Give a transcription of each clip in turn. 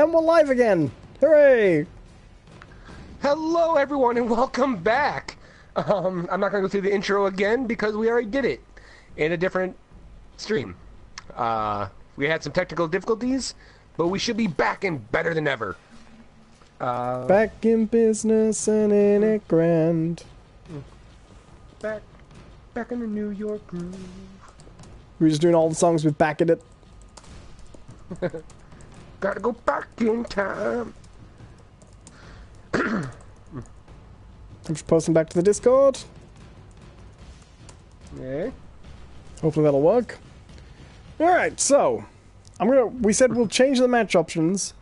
And we're live again! Hooray! Hello, everyone, and welcome back! I'm not going to go through the intro again because we already did it in a different stream. We had some technical difficulties, but we should be back and better than ever. Back in business and in it grand. Back in the New York groove. We're just doing all the songs with back in it. Gotta go back in time. I'm just posting back to the Discord. Yeah. Hopefully that'll work. Alright, so we said we'll change the match options.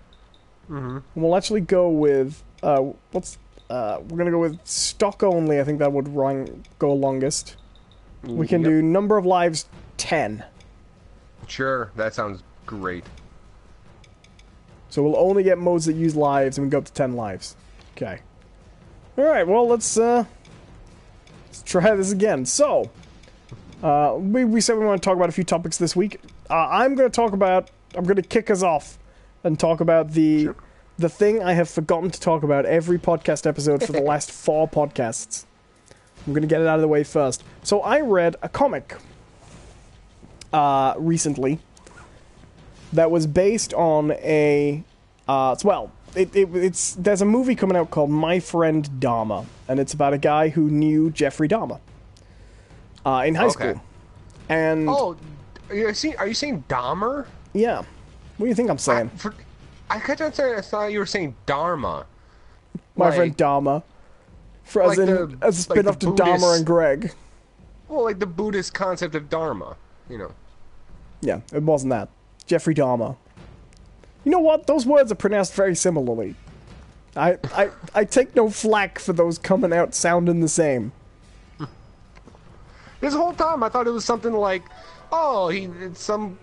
And we'll actually go with we're gonna go with stock only. I think that would go longest. We can do number of lives 10. Sure, that sounds great. So we'll only get modes that use lives, and we go up to 10 lives. Okay. Alright, well, let's try this again. So, we said we want to talk about a few topics this week. I'm going to kick us off and talk about the thing I have forgotten to talk about every podcast episode for the last 4 podcasts. I'm going to get it out of the way first. So I read a comic recently that was based on a there's a movie coming out called My Friend Dahmer, and it's about a guy who knew Jeffrey Dahmer in high school. And are you saying Dahmer? Yeah. What do you think I'm saying? I thought you were saying Dharma. My Friend Dahmer. As a spin-off to Dahmer and Greg. Well, like the Buddhist concept of Dharma, you know. Yeah, it wasn't that. Jeffrey Dahmer. You know what? Those words are pronounced very similarly. I take no flack for those coming out sounding the same. This whole time I thought it was something like, it's some...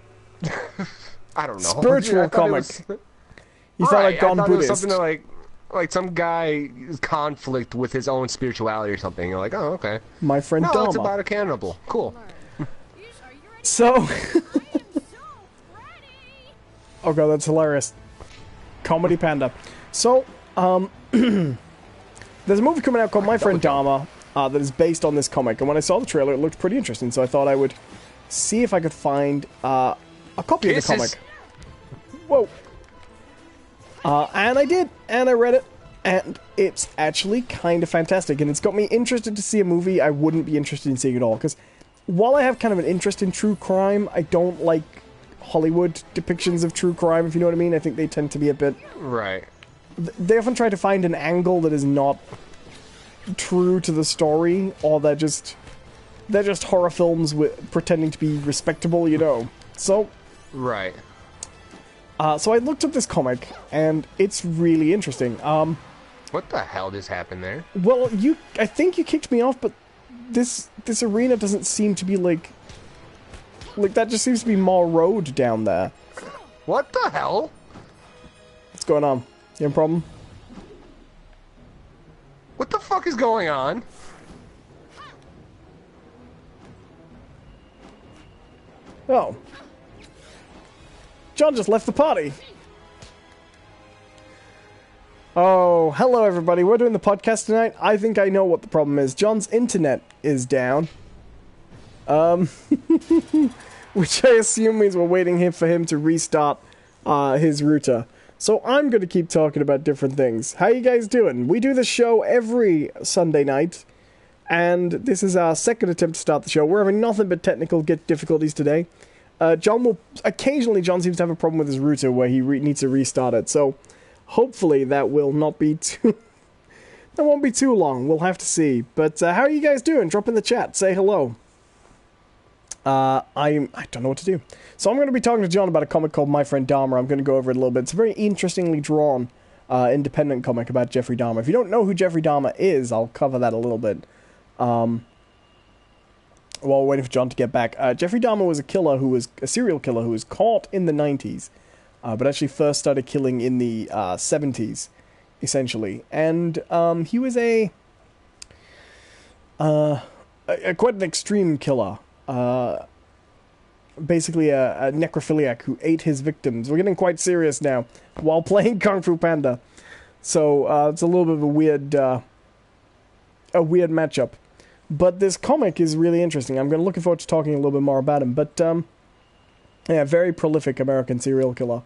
I don't know. Spiritual comic. You thought I'd gone Buddhist. It was something like some guy's conflict with his own spirituality or something. You're like, oh, okay. My Friend Dahmer. No, it's about a cannibal. Cool. So... Oh god, that's hilarious. Comedy Panda. So, there's a movie coming out called My Friend Dahmer that is based on this comic, and when I saw the trailer, it looked pretty interesting, so I thought I would see if I could find a copy of the comic. Whoa. And I did, and I read it, and it's actually kind of fantastic, and it's got me interested to see a movie I wouldn't be interested in seeing at all, because while I have kind of an interest in true crime, I don't like Hollywood depictions of true crime, if you know what I mean. I think they tend to be a bit... Right. They often try to find an angle that is not true to the story, or they're just horror films pretending to be respectable, you know. So... Right. So I looked up this comic, and it's really interesting. What the hell just happened there? Well, I think you kicked me off, but this arena doesn't seem to be like that just seems to be more road down there. What the hell? What's going on? You have a problem? What the fuck is going on? Oh. John just left the party. Oh, hello everybody. We're doing the podcast tonight. I think I know what the problem is. John's internet is down. Which I assume means we're waiting here for him to restart his router. So I'm going to keep talking about different things. How you guys doing? We do this show every Sunday night, and this is our second attempt to start the show. We're having nothing but technical difficulties today. John seems to have a problem with his router where he needs to restart it. So hopefully that will not be too... that won't be too long. We'll have to see. But how are you guys doing? Drop in the chat. Say hello. I don't know what to do. So I'm going to be talking to John about a comic called My Friend Dahmer. I'm going to go over it a little bit. It's a very interestingly drawn, independent comic about Jeffrey Dahmer. If you don't know who Jeffrey Dahmer is, I'll cover that a little bit. While we're waiting for John to get back. Jeffrey Dahmer was a serial killer who was caught in the 90s, but actually first started killing in the 70s, essentially. And he was a quite an extreme killer. basically a necrophiliac who ate his victims. We're getting quite serious now while playing Kung Fu Panda. So it's a little bit of a weird matchup. But this comic is really interesting. I'm looking forward to talking a little bit more about him. But yeah, very prolific American serial killer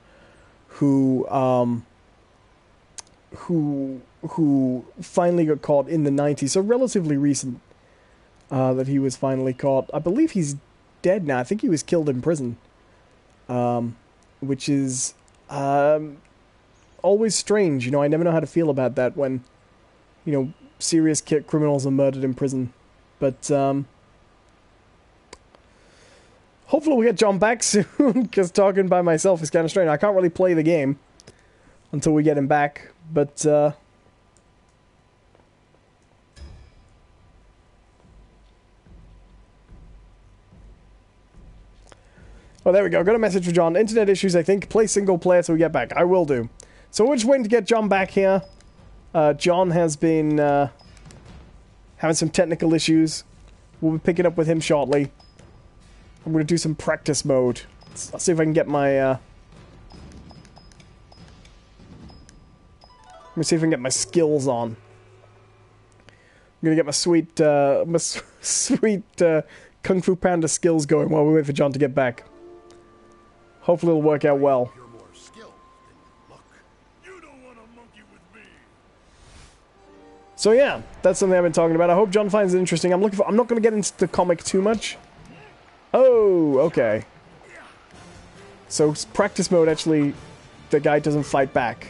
who finally got caught in the 90s. So relatively recent that he was finally caught. I believe he's dead now. I think he was killed in prison, which is always strange. You know, I never know how to feel about that when, you know, serious criminals are murdered in prison. But hopefully we'll get John back soon, because talking by myself is kind of strange. I can't really play the game until we get him back, but oh, there we go. Got a message for John. Internet issues, I think. Play single player till we get back. I will do. So we're just waiting to get John back here. John has been having some technical issues. We'll be picking up with him shortly. I'm going to do some practice mode. I'll see if I can get my... Let me see if I can get my skills on. I'm going to get my sweet Kung Fu Panda skills going while we wait for John to get back. Hopefully it'll work out well. So yeah, that's something I've been talking about. I hope John finds it interesting. I'm not going to get into the comic too much. Oh, okay. So practice mode, actually, the guy doesn't fight back.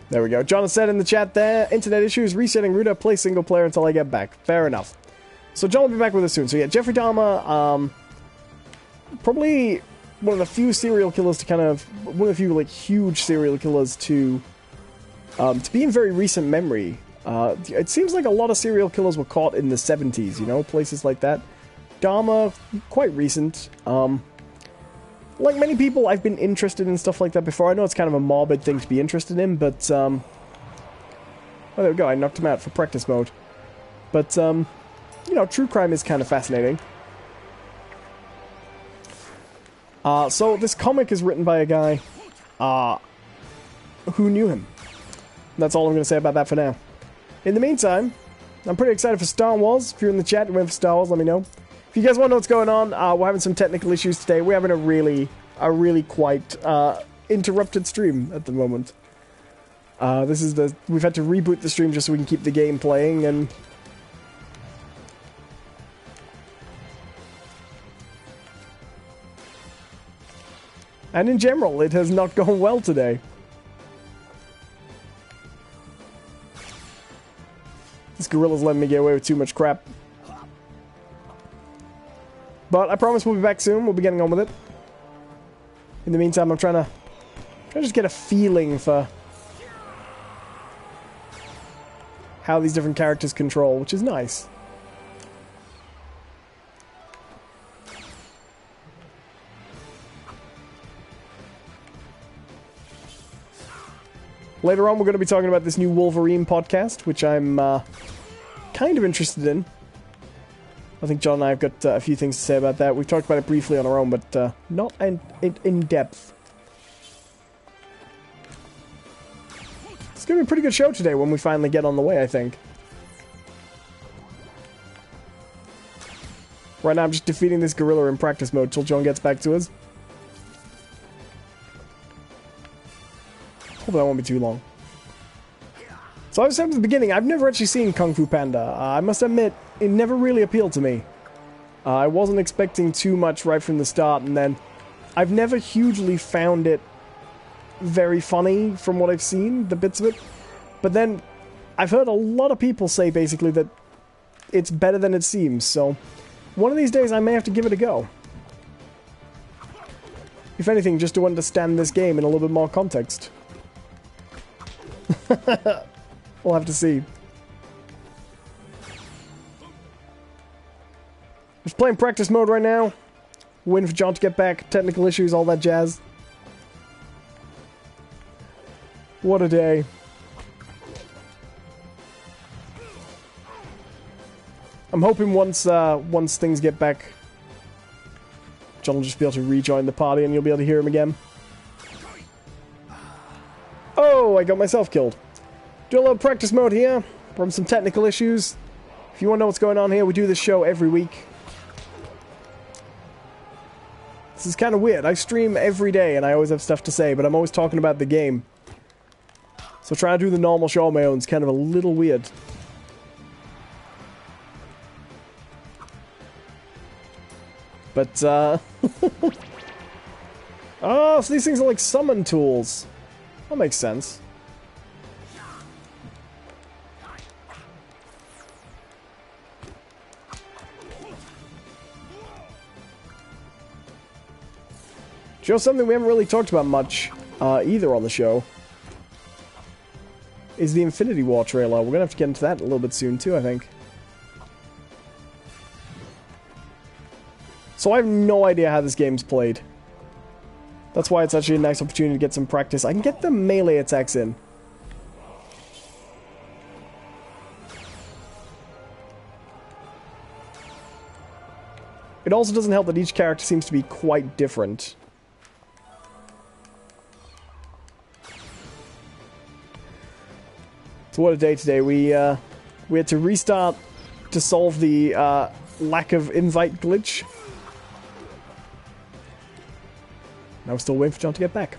There we go. John has said in the chat there, internet issues, resetting router, play single player until I get back. Fair enough. So John will be back with us soon. So yeah, Jeffrey Dahmer, probably one of the few serial killers to one of the few, like, huge serial killers to be in very recent memory. It seems like a lot of serial killers were caught in the 70s, you know, places like that. Dahmer, quite recent. Like many people, I've been interested in stuff like that before. I know it's kind of a morbid thing to be interested in, but, oh, there we go, I knocked him out for practice mode. But, you know, true crime is kind of fascinating. So this comic is written by a guy, who knew him. That's all I'm going to say about that for now. In the meantime, I'm pretty excited for Star Wars. If you're in the chat and waiting for Star Wars, let me know. If you guys want to know what's going on, we're having some technical issues today. We're having a really quite interrupted stream at the moment. We've had to reboot the stream just so we can keep the game playing, and in general, it has not gone well today. This gorilla's letting me get away with too much crap. But I promise we'll be back soon. We'll be getting on with it. In the meantime, I'm trying to just get a feeling for how these different characters control, which is nice. Later on, we're going to be talking about this new Wolverine podcast, which I'm kind of interested in. I think John and I have got a few things to say about that. We've talked about it briefly on our own, but not in depth. It's going to be a pretty good show today when we finally get on the way, I think. Right now, I'm just defeating this gorilla in practice mode till John gets back to us. Hope that won't be too long. So I was saying at the beginning, I've never actually seen Kung Fu Panda. I must admit, it never really appealed to me. I wasn't expecting too much right from the start, and then I've never hugely found it very funny from what I've seen, the bits of it. But then I've heard a lot of people say basically that it's better than it seems, so one of these days I may have to give it a go. If anything, just to understand this game in a little bit more context. We'll have to see. Just playing practice mode right now. Waiting for John to get back. Technical issues, all that jazz. What a day. I'm hoping once things get back, John will just be able to rejoin the party and you'll be able to hear him again. Oh, I got myself killed. Do a little practice mode here from some technical issues. If you want to know what's going on here, we do this show every week. This is kind of weird. I stream every day and I always have stuff to say, but I'm always talking about the game. So trying to do the normal show on my own is kind of a little weird. But, oh, so these things are like summon tools. That makes sense. Show something we haven't really talked about much, either on the show, is the Infinity War trailer. We're gonna have to get into that a little bit soon too, I think. So I have no idea how this game's played. That's why it's actually a nice opportunity to get some practice. I can get the melee attacks in. It also doesn't help that each character seems to be quite different. So what a day today. We had to restart to solve the lack of invite glitch. Now we're still waiting for John to get back.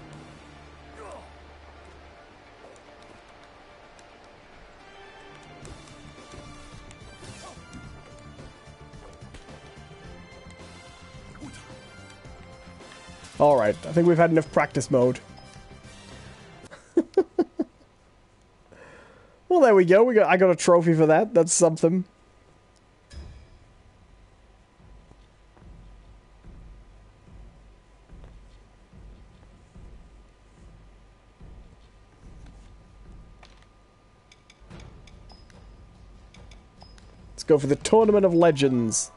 Alright, I think we've had enough practice mode. Well, there we go. I got a trophy for that. That's something. Let's go for the Tournament of Legends.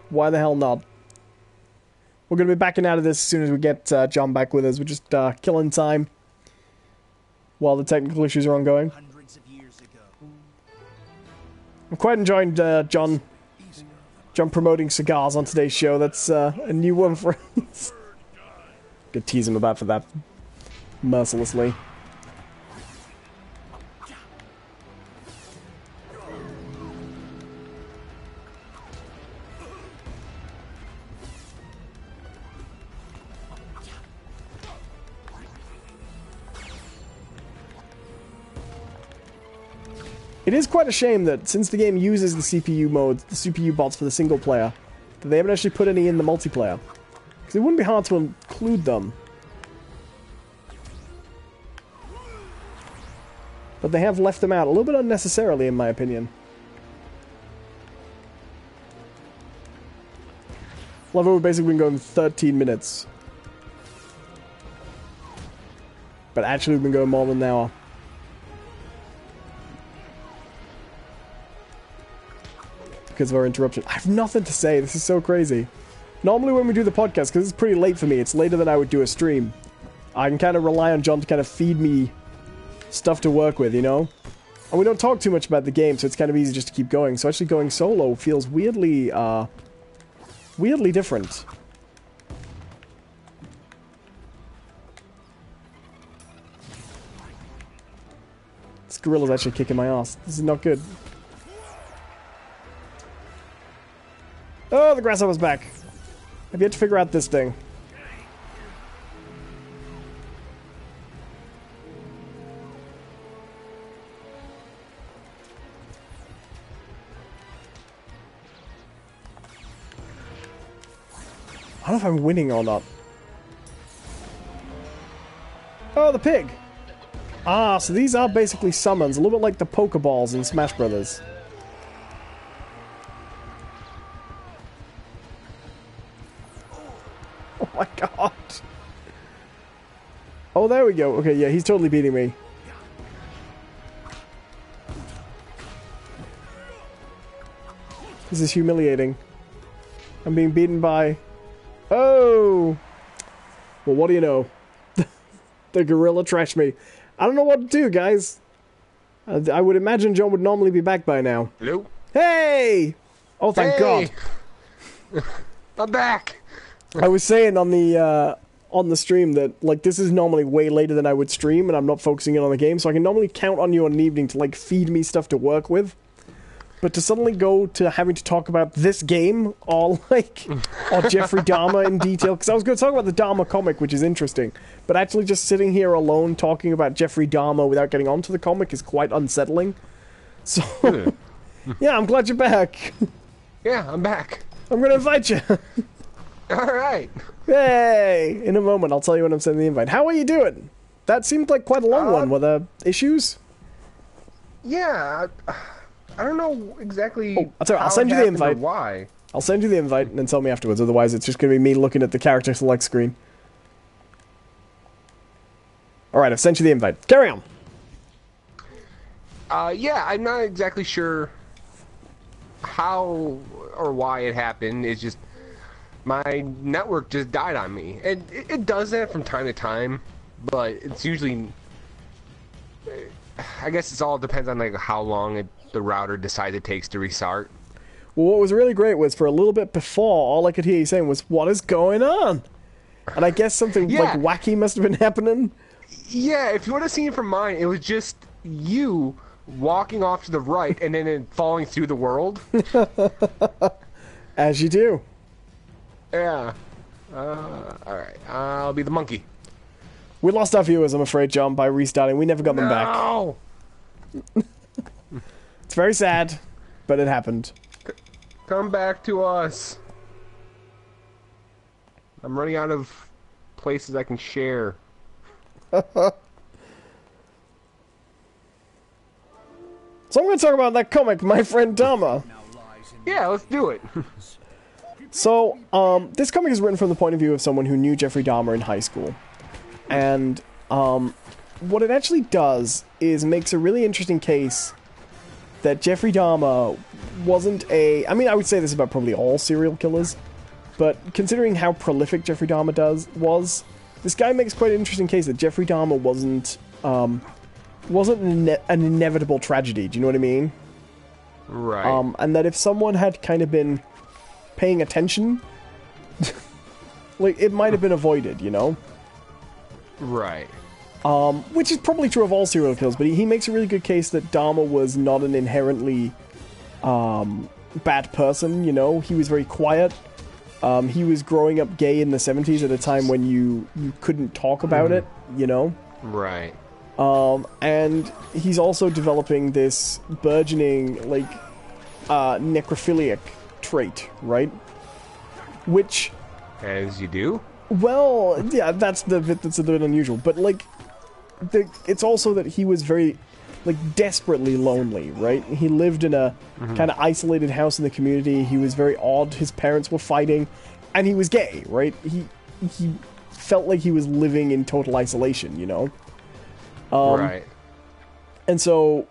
Why the hell not? We're going to be backing out of this as soon as we get John back with us. We're just killing time while the technical issues are ongoing. I'm quite enjoying John promoting cigars on today's show. That's a new one for us. Could tease him about for that mercilessly. It is quite a shame that since the game uses the CPU modes, the CPU bots for the single player, that they haven't actually put any in the multiplayer. Because it wouldn't be hard to include them. But they have left them out a little bit unnecessarily, in my opinion. Love it, we've basically been going 13 minutes. But actually we've been going more than an hour. Because of our interruption. I have nothing to say. This is so crazy. Normally when we do the podcast, because it's pretty late for me, it's later than I would do a stream, I can kind of rely on John to kind of feed me stuff to work with, you know? And we don't talk too much about the game, so it's kind of easy just to keep going. So actually going solo feels weirdly, weirdly different. This gorilla's actually kicking my ass. This is not good. Oh, the grasshopper's back. I've yet to figure out this thing. I don't know if I'm winning or not. Oh, the pig! Ah, so these are basically summons, a little bit like the Pokeballs in Smash Brothers. Oh my god! Oh, there we go. Okay, yeah, he's totally beating me. This is humiliating. I'm being beaten by... Oh! Well, what do you know? The gorilla trashed me. I don't know what to do, guys. I would imagine John would normally be back by now. Hello? Hey! Oh, thank God. I'm back! I was saying on the stream that, like, this is normally way later than I would stream, and I'm not focusing in on the game, so I can normally count on you on an evening to, like, feed me stuff to work with. But to suddenly go to having to talk about this game, or Jeffrey Dahmer in detail, because I was going to talk about the Dahmer comic, which is interesting, but actually just sitting here alone talking about Jeffrey Dahmer without getting onto the comic is quite unsettling. So, yeah, I'm glad you're back. Yeah, I'm back. I'm going to invite you. Alright. Hey! In a moment, I'll tell you when I'm sending the invite. How are you doing? That seemed like quite a long one. Were there issues? Yeah, I don't know exactly. Oh, I'll send you the invite. Why? I'll send you the invite and then tell me afterwards. Otherwise, it's just going to be me looking at the character select screen. Alright, I've sent you the invite. Carry on. Yeah, I'm not exactly sure how or why it happened. It's just my network just died on me. And it does that from time to time, but it's usually... I guess it all depends on like how long the router decides it takes to restart. Well, what was really great was for a little bit before, all I could hear you saying was, "What is going on?" And I guess something like wacky must have been happening. Yeah, if you would have seen it from mine, it was just you walking off to the right and then it falling through the world. As you do. Yeah. Alright, I'll be the monkey. We lost our viewers, I'm afraid, John, by restarting. We never got them back. No! It's very sad, but it happened. Come back to us. I'm running out of places I can share. So I'm going to talk about that comic, My Friend Dahmer. Yeah, let's do it. So, this comic is written from the point of view of someone who knew Jeffrey Dahmer in high school. And, what it actually does is makes a really interesting case that Jeffrey Dahmer wasn't a... I mean, I would say this about probably all serial killers, but considering how prolific Jeffrey Dahmer was, this guy makes quite an interesting case that Jeffrey Dahmer wasn't an inevitable tragedy. Do you know what I mean? Right. And that if someone had kind of been paying attention, like, it might have been avoided, you know? Right. Which is probably true of all serial killers, but he makes a really good case that Dahmer was not an inherently bad person, you know? He was very quiet. He was growing up gay in the 70s at a time when you couldn't talk about it, you know? Right. And he's also developing this burgeoning, like, necrophiliac trait, right? Which... As you do? Well, yeah, that's the bit that's a bit unusual, but, like, it's also that he was very, like, desperately lonely, right? He lived in a kind of isolated house in the community. He was very odd. His parents were fighting, and he was gay, right? He felt like he was living in total isolation, you know? Right. And so,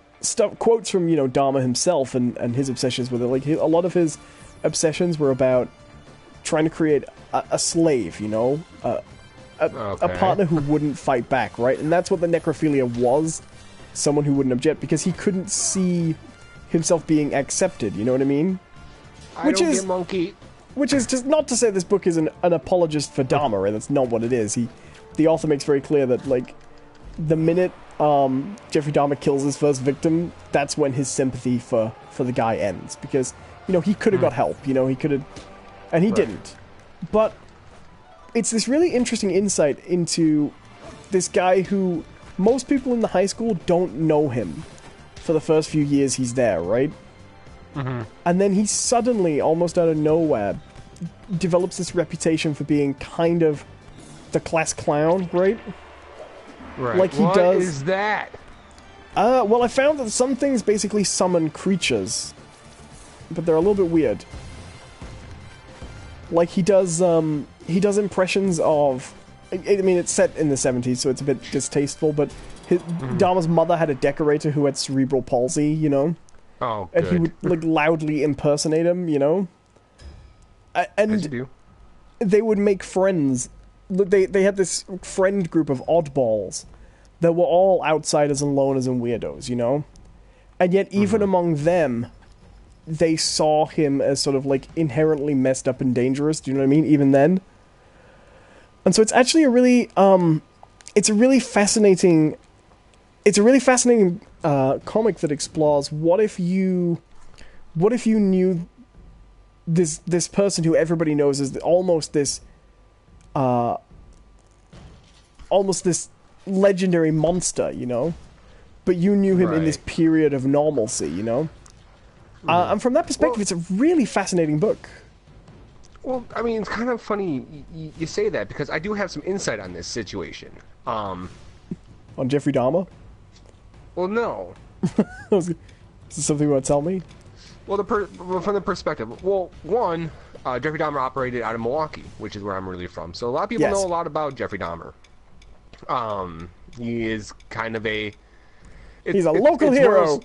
quotes from, you know, Dahmer himself and his obsessions with it, like, a lot of his obsessions were about trying to create a slave, you know? A partner who wouldn't fight back, right? And that's what the necrophilia was. Someone who wouldn't object, because he couldn't see himself being accepted, you know what I mean? Which is monkey. Which is just not to say this book is an apologist for Dahmer, right? That's not what it is. The author makes very clear that, like, the minute Jeffrey Dahmer kills his first victim, that's when his sympathy for the guy ends. Because, you know, he could have got help, you know, he could have... And he didn't. But it's this really interesting insight into this guy who most people in the high school don't know him for the first few years he's there, right? And then he suddenly, almost out of nowhere, develops this reputation for being kind of the class clown, right? Right. Like he what does. What is that? Well, I found that some things basically summon creatures, but they're a little bit weird. Like he does impressions of... I mean, it's set in the 70s, so it's a bit distasteful, but Dahmer's mother had a decorator who had cerebral palsy, you know? Oh, good. And he would, like, loudly impersonate him, you know? And As you do. They would make friends. They had this friend group of oddballs that were all outsiders and loners and weirdos, you know? And yet, even among them, they saw him as sort of, like, inherently messed up and dangerous, do you know what I mean? Even then. And so it's actually a really fascinating comic that explores what if you knew this person who everybody knows is almost this legendary monster, you know, but you knew him in this period of normalcy, you know. And from that perspective, it's a really fascinating book. Well, I mean, it's kind of funny you say that, because I do have some insight on this situation. On Jeffrey Dahmer? Well, no. Is this something you want to tell me? Well, from the perspective, well, one, Jeffrey Dahmer operated out of Milwaukee, which is where I'm really from. So a lot of people know a lot about Jeffrey Dahmer. He is kind of he's a local hero.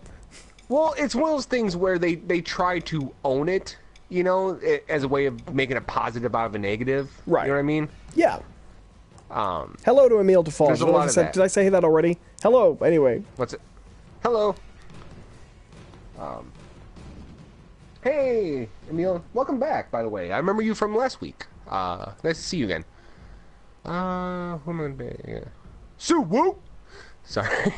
Well, it's one of those things where they try to own it, you know, as a way of making a positive out of a negative. Right. You know what I mean? Yeah. Hello to Emile Defoe. Did I say that already? Hello. Anyway. What's it? Hello. Hey, Emile. Welcome back, by the way. I remember you from last week. Nice to see you again. Who am I going to be? Sue Woo! Sorry.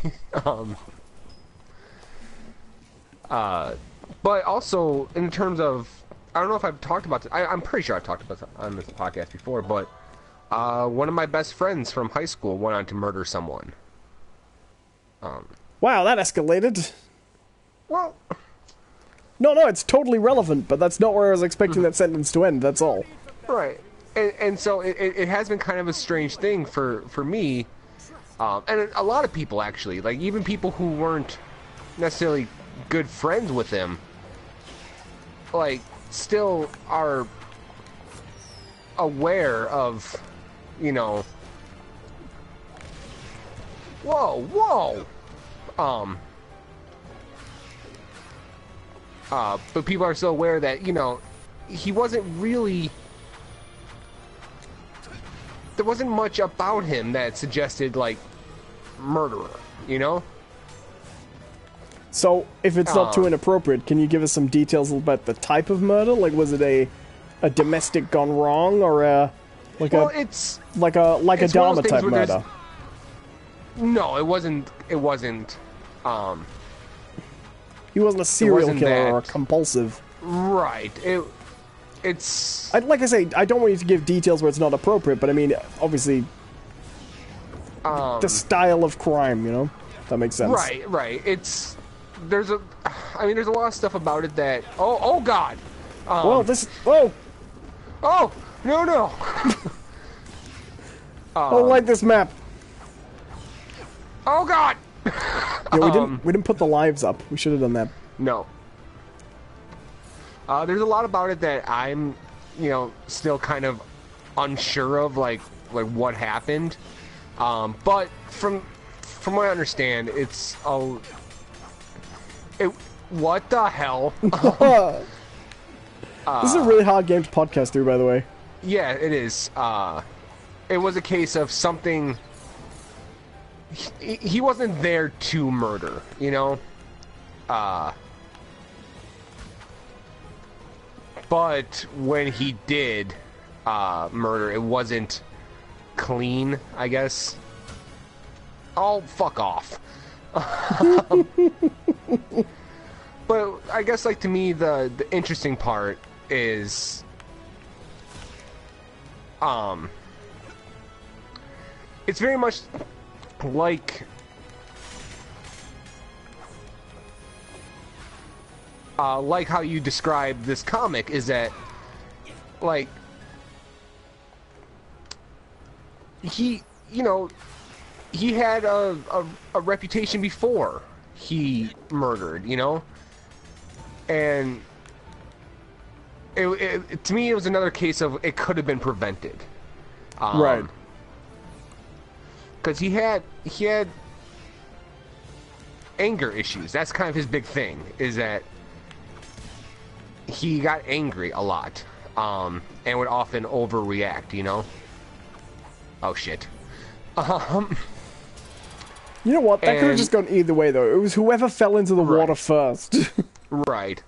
But also, in terms of... I don't know if I've talked about this. I'm pretty sure I've talked about this on this podcast before, but one of my best friends from high school went on to murder someone. Wow, that escalated. Well... No, it's totally relevant, but that's not where I was expecting that sentence to end, that's all. Right. And so it has been kind of a strange thing for me, and a lot of people, actually. Like, even people who weren't necessarily good friends with him, like, still are aware of, you know... Whoa! But people are still aware that, you know, he wasn't really... There wasn't much about him that suggested, like, murderer, you know? So, if it's not too inappropriate, can you give us some details about the type of murder? Like, was it a domestic gone wrong, or a it's Dahmer type murder? No, it wasn't. He wasn't a serial killer or a compulsive. Right. It's... like I say, I don't want you to give details where it's not appropriate, but I mean, obviously, the style of crime, you know? That makes sense. Right. There's a lot of stuff about it that... Oh, God! Oh, no! I don't like this map. Oh, God! Yeah, we didn't put the lives up. We should have done that. No. There's a lot about it that I'm, you know, still kind of unsure of, like what happened. But from what I understand, it's what the hell? This is a really hard game to podcast through, by the way. Yeah, it is. It was a case of something. He wasn't there to murder, you know? But when he did murder, it wasn't clean, I guess. Oh, fuck off. But I guess, like, to me, the interesting part is... it's very much like... like how you describe this comic, is that, like, he, you know, he had a reputation before he murdered, you know? And to me, it was another case of it could have been prevented. Right. Because he had anger issues. That's kind of his big thing, is that he got angry a lot, and would often overreact, you know? Oh, shit. You know what? That could have just gone either way, though. It was whoever fell into the water first. Right.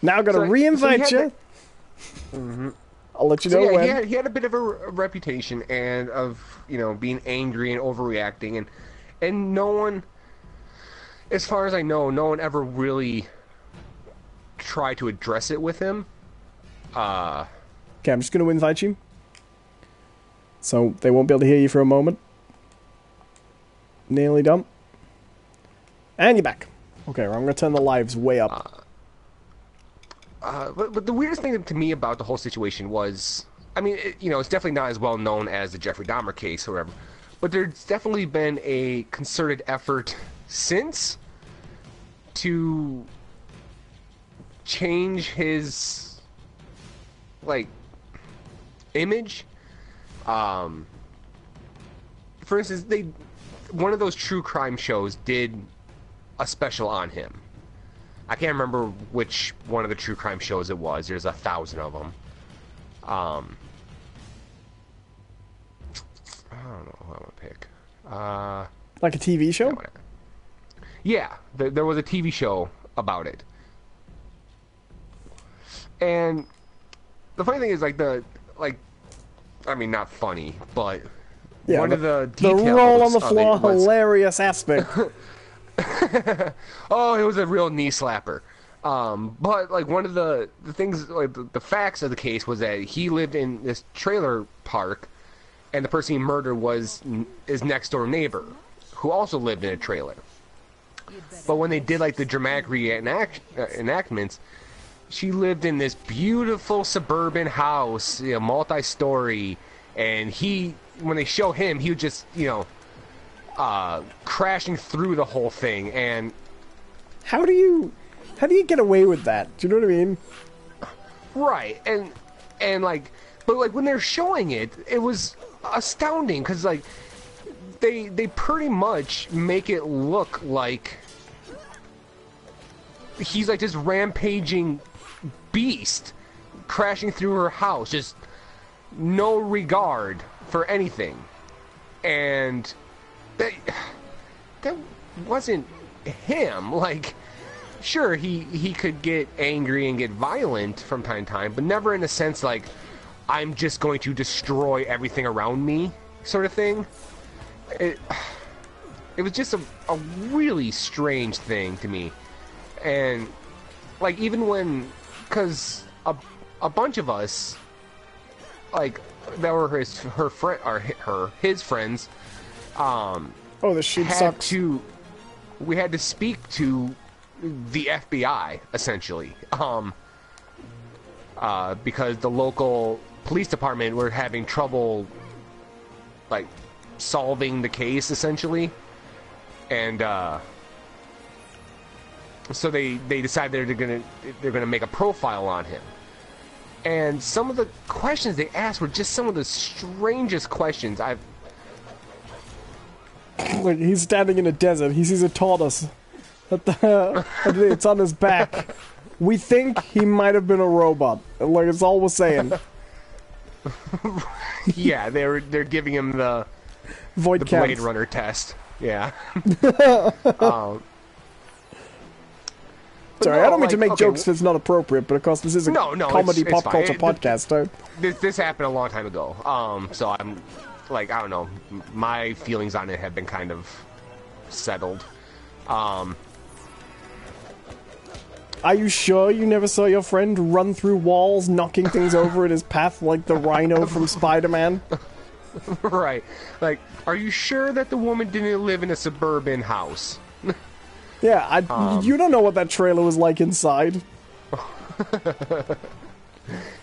Now I've got to re-invite you. I'll let you know when. He had a bit of a reputation and of, you know, being angry and overreacting, and no one, as far as I know, no one ever really tried to address it with him. Okay, I'm just going to invite you. So they won't be able to hear you for a moment. Nearly done. And you're back. Okay, well, I'm going to turn the lives way up. But the weirdest thing to me about the whole situation was, I mean, you know, it's definitely not as well known as the Jeffrey Dahmer case or whatever, but there's definitely been a concerted effort since to change his, like, image. For instance, one of those true crime shows did a special on him. I can't remember which one of the true crime shows it was. There's 1,000 of them. I don't know who I want to pick. Like a TV show? Yeah, there was a TV show about it. And the funny thing is, I mean, not funny, but one of the details the roll on the floor, hilarious aspect. Oh, it was a real knee slapper. But like one of the things, like the facts of the case was that he lived in this trailer park, and the person he murdered was his next door neighbor, who also lived in a trailer. But when they did like the dramatic enactments, she lived in this beautiful suburban house, you know, multi-story, and when they show him, he would just, you know, crashing through the whole thing. And how do you get away with that? Do you know what I mean? Right. And like, but like when they're showing it, it was astounding because like they pretty much make it look like he's like this rampaging beast crashing through her house, just no regard for anything. And that wasn't him. Like, sure, he could get angry and get violent from time to time, but never in a sense like, I'm just going to destroy everything around me sort of thing. It was just a really strange thing to me. And like, even when, because a bunch of us, like, that were his friends, this shit sucks. We had to speak to the FBI essentially, because the local police department were having trouble, like, solving the case essentially, and so they decided they're gonna make a profile on him. And some of the questions they asked were just some of the strangest questions I've... Look, he's standing in a desert. He sees a tortoise. It's on his back. We think he might have been a robot. Like, it's all we're saying. Yeah, they're giving him the Blade Runner test. Yeah. Sorry, I don't mean to make jokes if it's not appropriate, but of course this is a comedy it's pop fine. culture podcast. So. This happened a long time ago. So I'm like, I don't know, my feelings on it have been kind of settled. Are you sure you never saw your friend run through walls, knocking things over in his path like the Rhino from Spider-Man? Right. Like, are you sure that the woman didn't live in a suburban house? Yeah, you don't know what that trailer was like inside.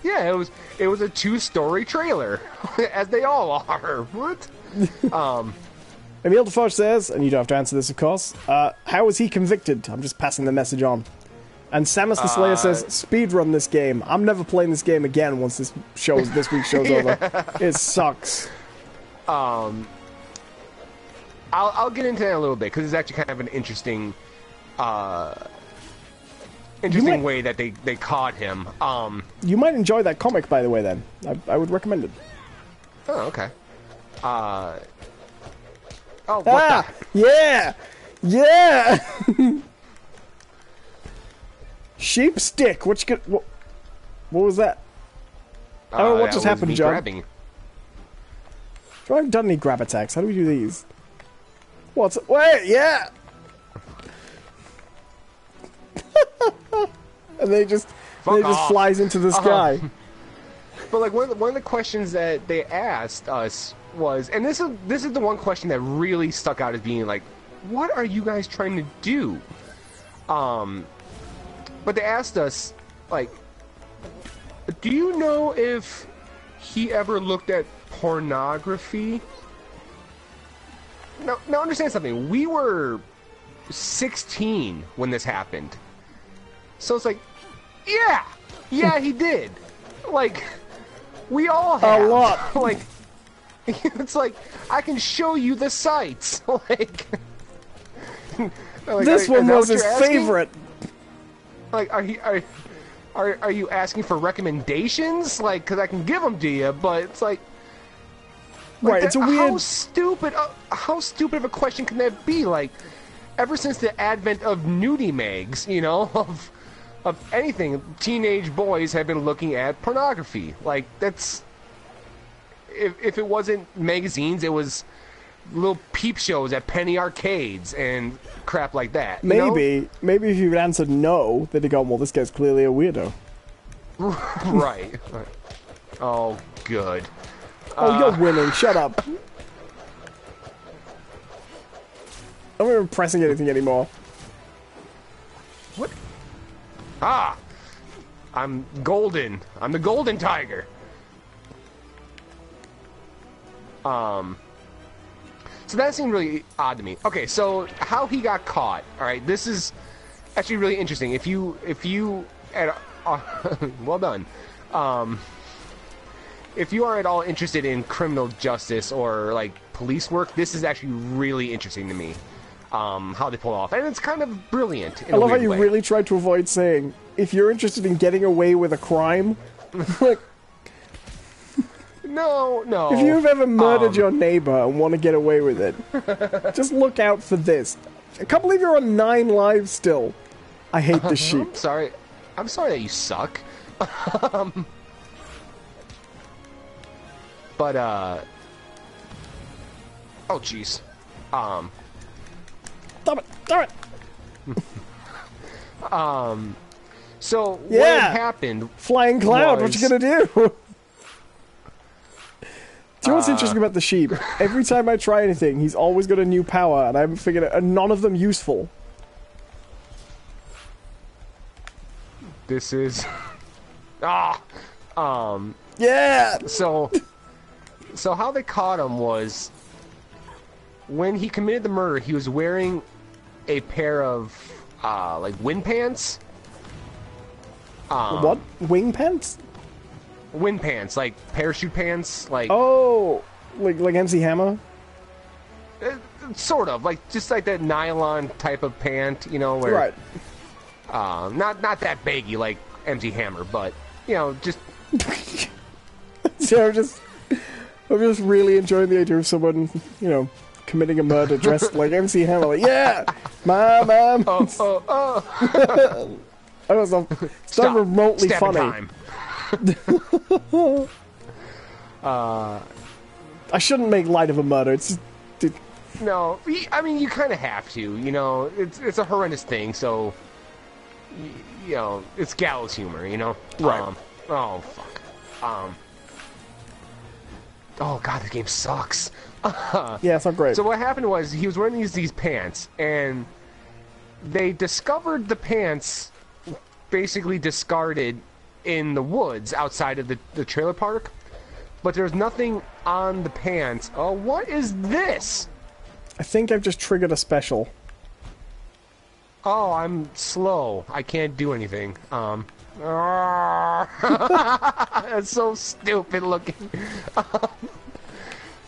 Yeah, it was a 2-story trailer, as they all are. What? Emile Defoe says, and you don't have to answer this, of course, how was he convicted? I'm just passing the message on. And Samus the Slayer says, speedrun this game. I'm never playing this game again once this week's show's over. It sucks. I'll get into that in a little bit, because it's actually kind of an interesting way that they caught him. You might enjoy that comic, by the way, then. I would recommend it. Oh, okay. Oh, what the? Yeah! Yeah! Sheep stick. What was that? I don't know what just happened, John. Grabbing. I haven't done any grab attacks. How do we do these? Wait, yeah! And they just flies into the sky. But like one of the questions that they asked us was, and this is the one question that really stuck out as being like, what are you guys trying to do? But they asked us, like, do you know if he ever looked at pornography? Now understand something. We were 16 when this happened. So it's like, yeah, he did. Like, we all have. A lot. Like, it's like, I can show you the sites. Like this one was his favorite. Like, are you asking for recommendations? Like, because I can give them to you, but it's like right, it's a weird. How stupid of a question can that be? Like, ever since the advent of nudie mags, you know, of anything, teenage boys have been looking at pornography. Like, that's if it wasn't magazines, it was little peep shows at penny arcades and crap like that. Maybe if you had answered no, they'd have gone, well, this guy's clearly a weirdo. Right. Oh, good. Oh, you're winning. Shut up. I'm not even pressing anything anymore. What? Ah! I'm golden. I'm the golden tiger. So that seemed really odd to me. Okay, so how he got caught. All right, this is actually really interesting. If you well done. If you are at all interested in criminal justice or like police work, this is actually really interesting to me. How they pull it off, and it's kind of brilliant. I love how you really tried to avoid saying, if you're interested in getting away with a crime, like, no. If you've ever murdered your neighbor and want to get away with it, just look out for this. I can't believe you're on 9 lives still. I hate the sheep. I'm sorry that you suck. But oh jeez. Stop it! So what had happened? Flying cloud. What you gonna do? Do you know what's interesting about the sheep? Every time I try anything, he's always got a new power, and I haven't figured it. And none of them useful. This is Yeah. So how they caught him was when he committed the murder. He was wearing a pair of like wind pants. What? Wing pants? Wind pants, like parachute pants, like like MC Hammer. Sort of like just like that nylon type of pant, you know, where right. Not that baggy like MC Hammer, but you know, just. So I'm just really enjoying the idea of someone, you know, committing a murder dressed like MC Hammer. Like, yeah, mom. I was it's not remotely funny. Time. I shouldn't make light of a murder. It's just, no, I mean you kind of have to. You know, it's a horrendous thing. So, you know, it's gallows humor. You know, right? Oh fuck. Oh god, this game sucks. Yeah, it's not great. So what happened was he was wearing these pants, and they discovered the pants basically discarded in the woods outside of the trailer park, but there's nothing on the pants. Oh, what is this? I think I've just triggered a special. Oh, I'm slow. I can't do anything. That's so stupid looking.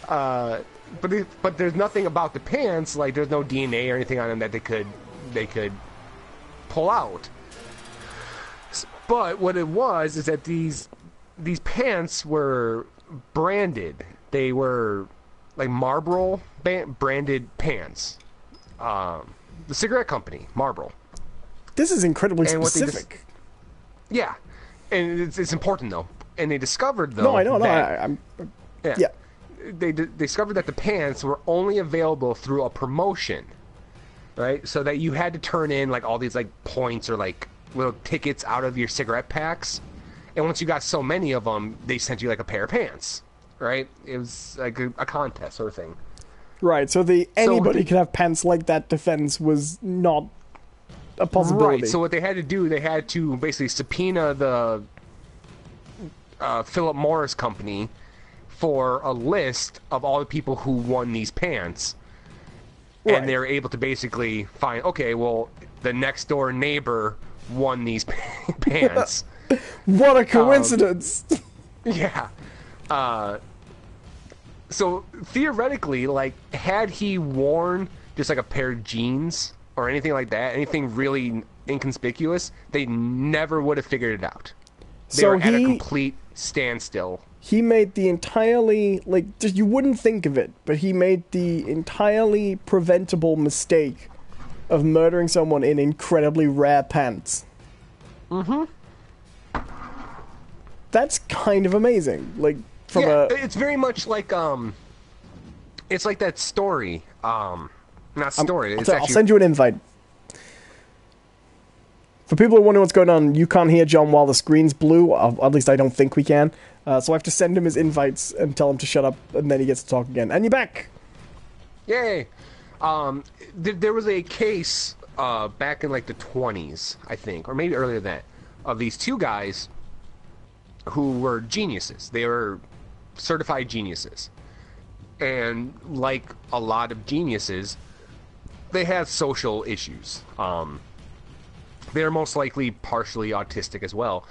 But there's nothing about the pants, like there's no DNA or anything on them that they could pull out. But what it was is that these pants were branded. They were like Marlboro branded pants. The cigarette company, Marlboro. This is incredibly specific. Yeah, and it's important though. And they discovered though. No, I know. Yeah. They discovered that the pants were only available through a promotion, right? So that you had to turn in like all these like points or like little tickets out of your cigarette packs, and once you got so many of them, they sent you like a pair of pants, right? It was like a contest sort of thing. Right. So anybody could have pants like that defense was not a possibility. Right. So what they had to do, they had to basically subpoena the Philip Morris company for a list of all the people who won these pants. Right. And they were able to basically find, okay, well, the next door neighbor won these pants. What a coincidence! Yeah. So theoretically, like, had he worn just like a pair of jeans or anything like that, anything really inconspicuous, they never would have figured it out. They were at a complete standstill. He made the entirely, like, just, you wouldn't think of it, but he made the entirely preventable mistake of murdering someone in incredibly rare pants. Mm-hmm. That's kind of amazing. Like, it's very much like, it's like that story, not story. I'll send you an invite. For people who wonder what's going on, you can't hear John while the screen's blue. At least I don't think we can. So I have to send him his invites and tell him to shut up, and then he gets to talk again. And you're back! Yay! There was a case back in like the 20s, I think, or maybe earlier than that, of these two guys who were geniuses. They were certified geniuses. And like a lot of geniuses, they had social issues. They're most likely partially autistic as well.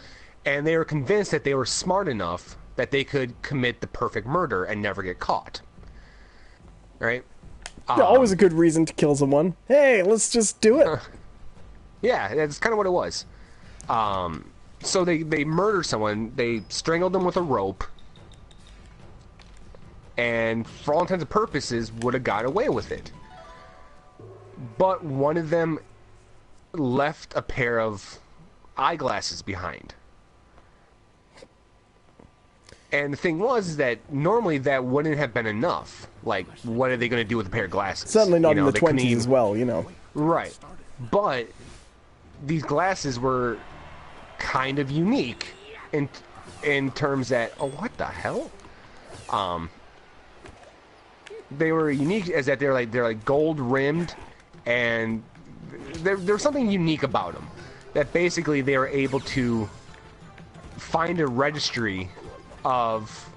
And they were convinced that they were smart enough that they could commit the perfect murder and never get caught. Right? Yeah, always a good reason to kill someone. Hey, let's just do it. Yeah, that's kind of what it was. So they murdered someone. They strangled them with a rope. And for all intents and purposes, would have got away with it. But one of them left a pair of eyeglasses behind. And the thing was that normally that wouldn't have been enough. Like, what are they going to do with a pair of glasses? Certainly not in the 20s as well, you know. Right. But these glasses were kind of unique in terms that, oh, what the hell? They were unique as that they're like gold rimmed, and there was something unique about them. That basically they were able to find a registry of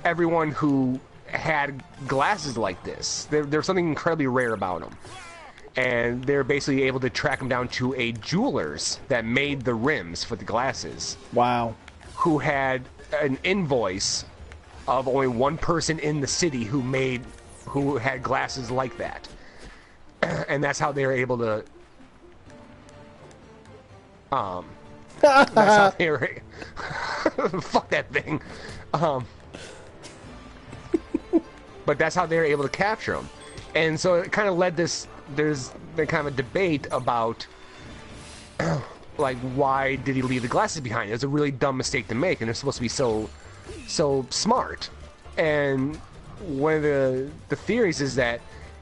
everyone who had glasses like this. There's something incredibly rare about them. And they're basically able to track them down to a jeweler's that made the rims for the glasses. Wow. Who had an invoice of only one person in the city who had glasses like that. And that's how they were able to that's how they were fuck that thing. But that's how they were able to capture them. And so it kind of led there's been kind of a debate about like, why did he leave the glasses behind? It was a really dumb mistake to make, and they're supposed to be so smart. And one of the theories is that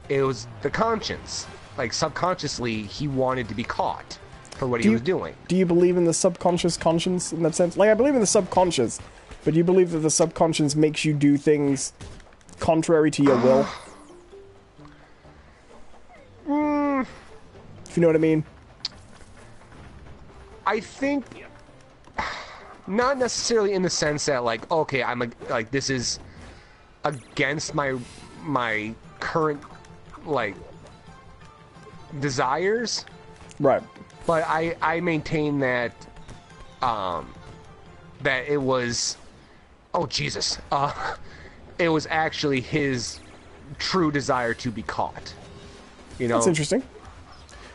it was the conscience. Like, subconsciously, he wanted to be caught for what he was doing. Do you believe in the subconscious conscience in that sense? Like, I believe in the subconscious, but do you believe that the subconscious makes you do things contrary to your will? If you know what I mean? I think not necessarily in the sense that, like, okay, like this is against my current, like, desires. Right. But I maintain that that it was, oh Jesus, it was actually his true desire to be caught. You know? That's interesting.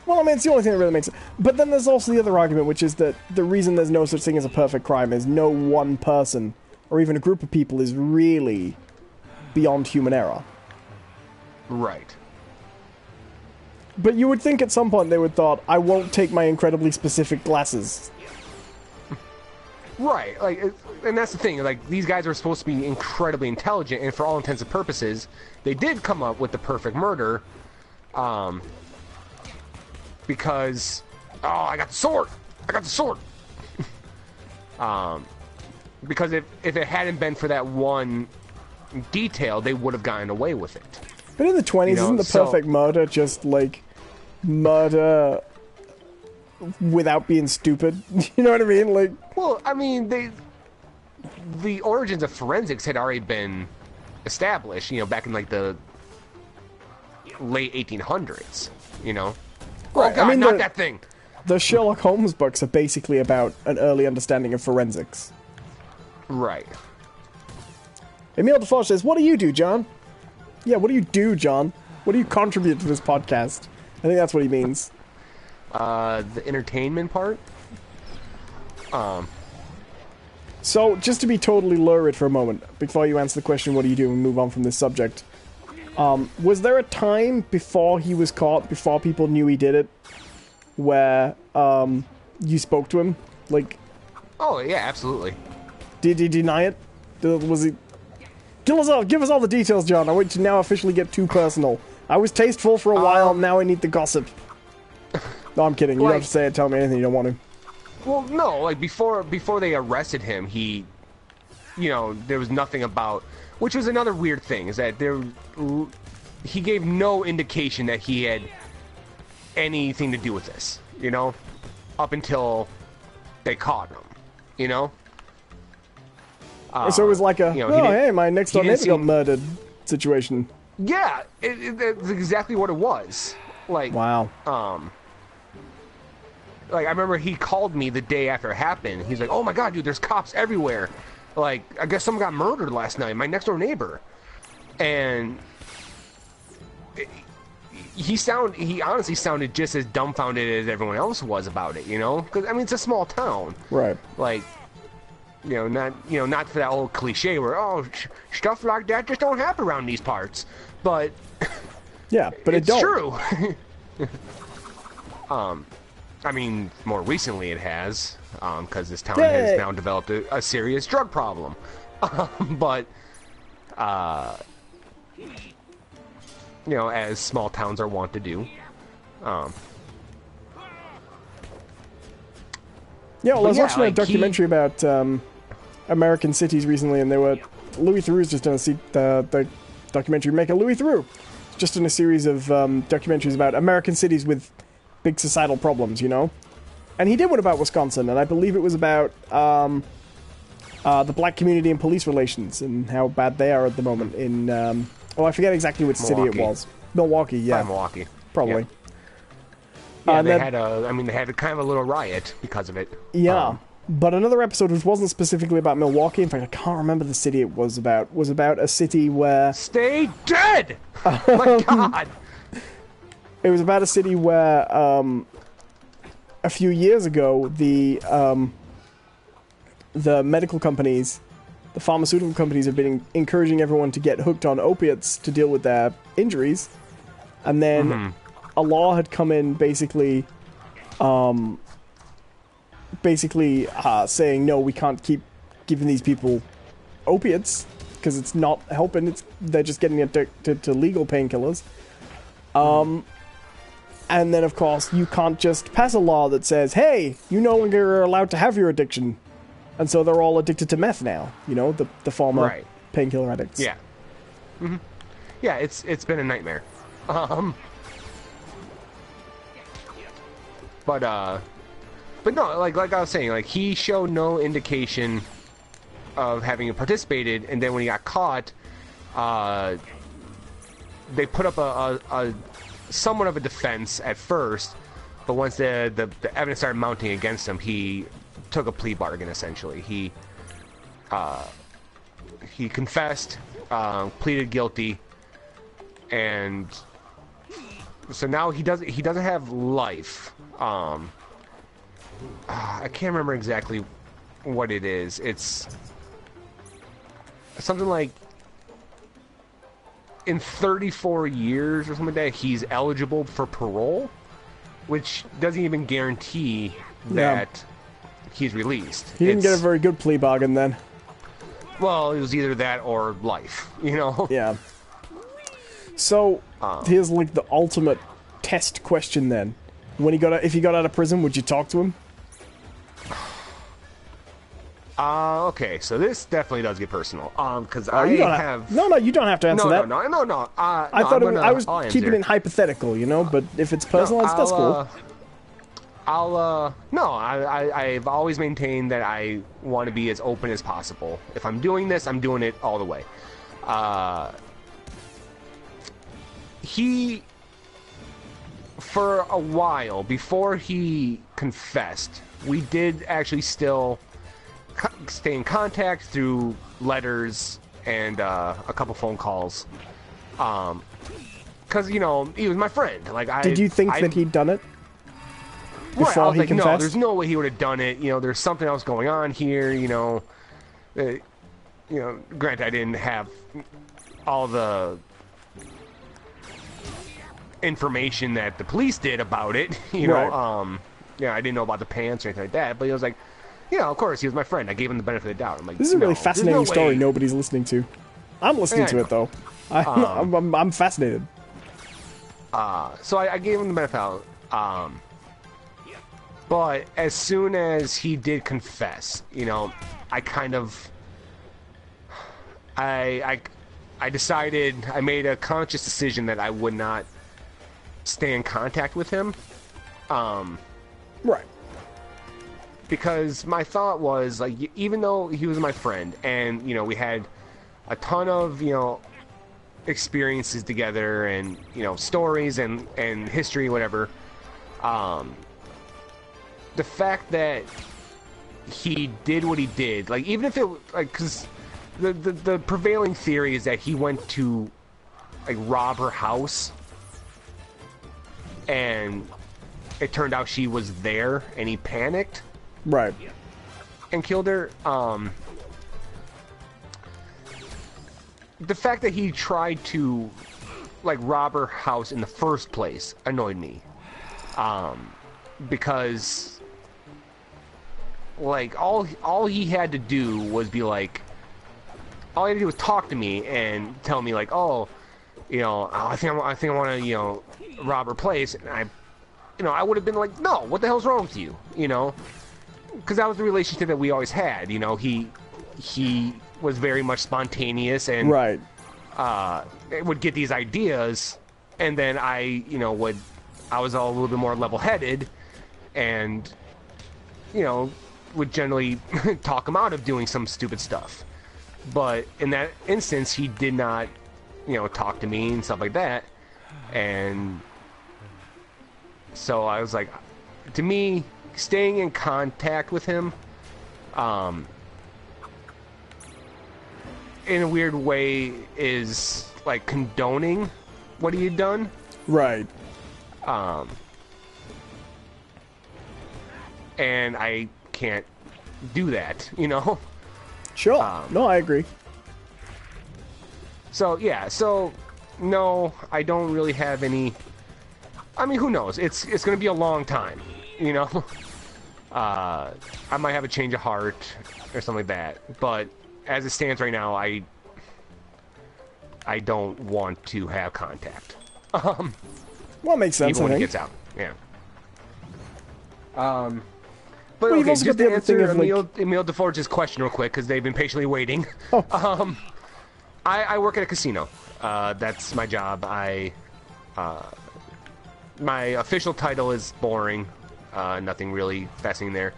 Well, I mean, it's the only thing that really makes it. But then there's also the other argument, which is that the reason there's no such thing as a perfect crime is no one person, or even a group of people, is really beyond human error. Right. But you would think at some point they would thought, I won't take my incredibly specific glasses. Right, like, and that's the thing, like, these guys are supposed to be incredibly intelligent, and for all intents and purposes, they did come up with the perfect murder, because, oh, I got the sword! I got the sword! Because if it hadn't been for that one detail, they would have gotten away with it. But in the 20s, isn't the perfect murder just, like, murder without being stupid? You know what I mean? Like, well, I mean, the origins of forensics had already been established, back in, like, the late 1800s, Right. Oh, God, I mean, not that thing! The Sherlock Holmes books are basically about an early understanding of forensics. Right. Emile Defoe says, what do you do, John? Yeah, what do you do, John? What do you contribute to this podcast? I think that's what he means. The entertainment part? So, just to be totally lurid for a moment, before you answer the question, what do you do, and move on from this subject, was there a time before he was caught, before people knew he did it, where, you spoke to him? Like... Oh, yeah, absolutely. Did he deny it? Was he... Give us all the details, John. I want you to now officially get too personal. I was tasteful for a while, now I need the gossip. No, I'm kidding. You don't have to say it. Tell me anything you don't want to. Well, no, like, before they arrested him, he... there was nothing about... Which was another weird thing, is that he gave no indication that he had anything to do with this, up until they caught him, So it was like a, hey, my next door neighbor got murdered situation. Yeah, that's exactly what it was. Like, wow. Like, I remember he called me the day after it happened. He's like, oh my God, dude, there's cops everywhere. Like, I guess someone got murdered last night, my next door neighbor. And he honestly sounded just as dumbfounded as everyone else was about it, Because, I mean, it's a small town. Right. Like, not for that old cliche where, stuff like that just don't happen around these parts. But... Yeah, but it's true. I mean, more recently it has, because this town has now developed a serious drug problem. But, as small towns are wont to do. Yeah, well, I was watching a documentary about American cities recently, and Louis Theroux's just done the documentary Make a Louis Theroux. Just in a series of documentaries about American cities with big societal problems, And he did one about Wisconsin, and I believe it was about the black community and police relations and how bad they are at the moment in, I forget exactly which city it was. Milwaukee, yeah. Milwaukee. Probably. Yeah, they had a kind of a little riot because of it. Yeah. But another episode which wasn't specifically about Milwaukee, in fact I can't remember the city it was about a city where... Stay dead! My God! It was about a city where, a few years ago, the medical companies, the pharmaceutical companies have been encouraging everyone to get hooked on opiates to deal with their injuries, and then a law had come in basically saying, no, we can't keep giving these people opiates because it's not helping. They're just getting addicted to legal painkillers. And then, of course, you can't just pass a law that says, hey, you no longer are allowed to have your addiction. And so they're all addicted to meth now, the former painkiller addicts. Yeah. Mm-hmm. Yeah, it's been a nightmare. But no, like I was saying, like, he showed no indication of having participated, and then when he got caught, they put up a somewhat of a defense at first, but once the evidence started mounting against him, he took a plea bargain, essentially. He confessed, pleaded guilty, and so now he doesn't have life. I can't remember exactly what it is. It's something like in 34 years or something like that, he's eligible for parole, which doesn't even guarantee that he's released. He didn't get a very good plea bargain then. Well, it was either that or life, you know? Yeah. So, here's like the ultimate test question then. If he got out of prison, would you talk to him? Okay, so this definitely does get personal. Because No, you don't have to answer that. No. I thought I was keeping it hypothetical, you know. But if it's personalized, that's cool. I've always maintained that I want to be as open as possible. If I'm doing this, I'm doing it all the way. He, for a while before he confessed, we did actually still stay in contact through letters and a couple phone calls. Because, you know, he was my friend. Did you think that he'd done it? Right, I was like, no, there's no way he would have done it. You know, there's something else going on here. You know, granted, I didn't have all the information that the police did about it. You know, I didn't know about the pants or anything like that. But he was like, yeah, of course, he was my friend. I gave him the benefit of the doubt. I'm like, this is a really fascinating story nobody's listening to. I'm listening to it though. I'm fascinated. So I gave him the benefit of the doubt. But as soon as he did confess, you know, I kind of, I decided, I made a conscious decision that I would not stay in contact with him. Right. Because my thought was, like, even though he was my friend, and, you know, we had a ton of, you know, experiences together, and, you know, stories and history, whatever, the fact that he did what he did, like, even if it, like, because the prevailing theory is that he went to, like, rob her house, and it turned out she was there, and he panicked. Right. And killed her. The fact that he tried to, like, rob her house in the first place annoyed me. Because, like, all he had to do was be like, all he had to do was talk to me and tell me, like, oh, you know, I think I want to, you know, rob her place. And I would have been like, no, what the hell's wrong with you? You know? Because that was the relationship that we always had. You know, he was very much spontaneous and would get these ideas, and then I was a little bit more level-headed, and, you know, would generally talk him out of doing some stupid stuff. But in that instance, he did not, you know, talk to me and stuff like that, and so I was like, to me, staying in contact with him, in a weird way, is like condoning what he had done. Right. And I can't do that, you know? Sure. No, I agree. So, yeah, no, I don't really have any... I mean, who knows? It's going to be a long time, you know? I might have a change of heart or something like that, but as it stands right now, I don't want to have contact. Well, it makes sense, even when it gets out, yeah. But okay, just to answer Emile DeForge's question real quick, because they've been patiently waiting. Oh. I work at a casino. That's my job. My official title is boring. Nothing really fascinating there.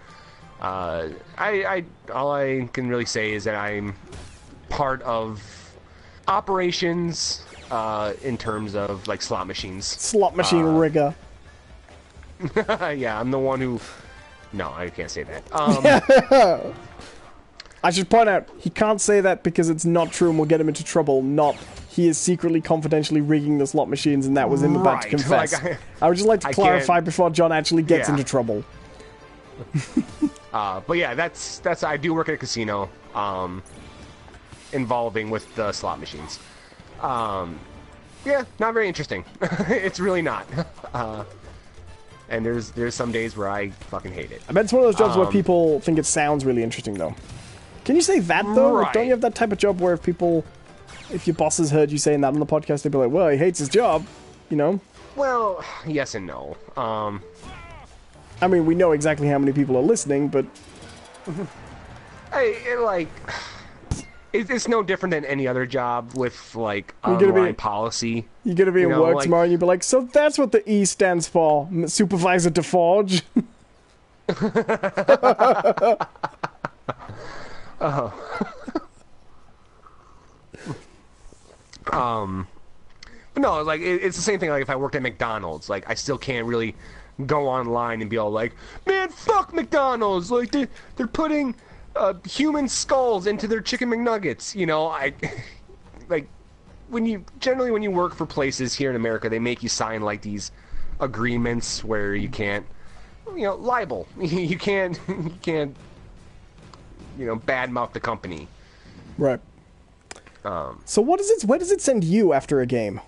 All I can really say is that I'm part of operations in terms of, like, slot machines. Slot machine rigger. Yeah, I'm the one who... No, I can't say that. I should point out, he can't say that because it's not true and will get him into trouble, not he is secretly confidentially rigging the slot machines and that was him about to confess. Like, I would just like to clarify before John actually gets into trouble. But yeah, that's I do work at a casino involving with the slot machines. Yeah, not very interesting. It's really not. And there's some days where I fucking hate it. I bet it's one of those jobs where people think it sounds really interesting, though. Can you say that, though? Right. Like, don't you have that type of job where if your bosses heard you saying that on the podcast, they'd be like, well, he hates his job, you know? Well, yes and no. I mean, we know exactly how many people are listening, but... It's no different than any other job with, like, online policy. You're gonna be in work like, tomorrow and you'd be like, so that's what the E stands for, Supervisor DeForge. But no, like, it's the same thing, like, if I worked at McDonald's, like, I still can't really go online and be all like, man, fuck McDonald's! Like, they're putting human skulls into their chicken McNuggets, you know? Like, when you work for places here in America, they make you sign, like, these agreements where you can't, you know, libel. you can't, you know, badmouth the company. Right. So where does it send you after a game?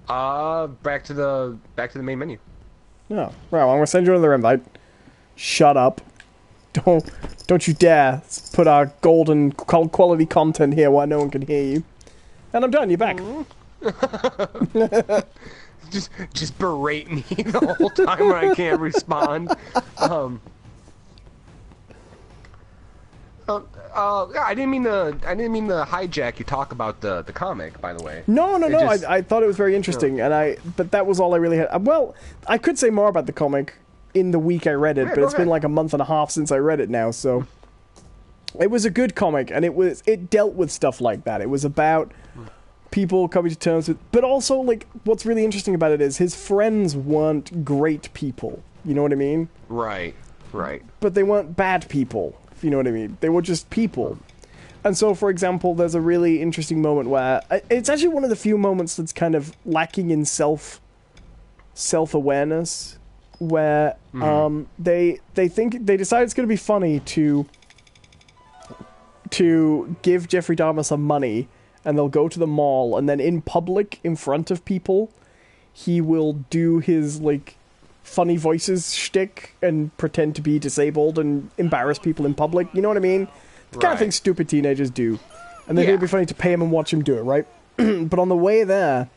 Back to the main menu. Oh, well, I'm gonna send you another invite. Shut up. Don't you dare put our golden quality content here while no one can hear you. And I'm done, you're back. Just berate me the whole time when I can't respond. I didn't mean to hijack you talk about the comic, by the way. No. I thought it was very interesting, but that was all I really had. Well, I could say more about the comic in the week I read it, but it's been like a month and a half since I read it now, so it was a good comic, and it dealt with stuff like that. It was about people coming to terms with, but also, like, what's really interesting about it is his friends weren't great people. You know what I mean? Right. But they weren't bad people, if you know what I mean. They were just people. And so, for example, there's a really interesting moment where it's actually one of the few moments that's kind of lacking in self-awareness, where they decide it's going to be funny to give Jeffrey Dahmer some money, and they'll go to the mall, and then in public, in front of people, he will do his, like, funny voices shtick and pretend to be disabled and embarrass people in public. You know what I mean? The kind of thing stupid teenagers do. And then it'd be funny to pay him and watch him do it, right? But on the way there,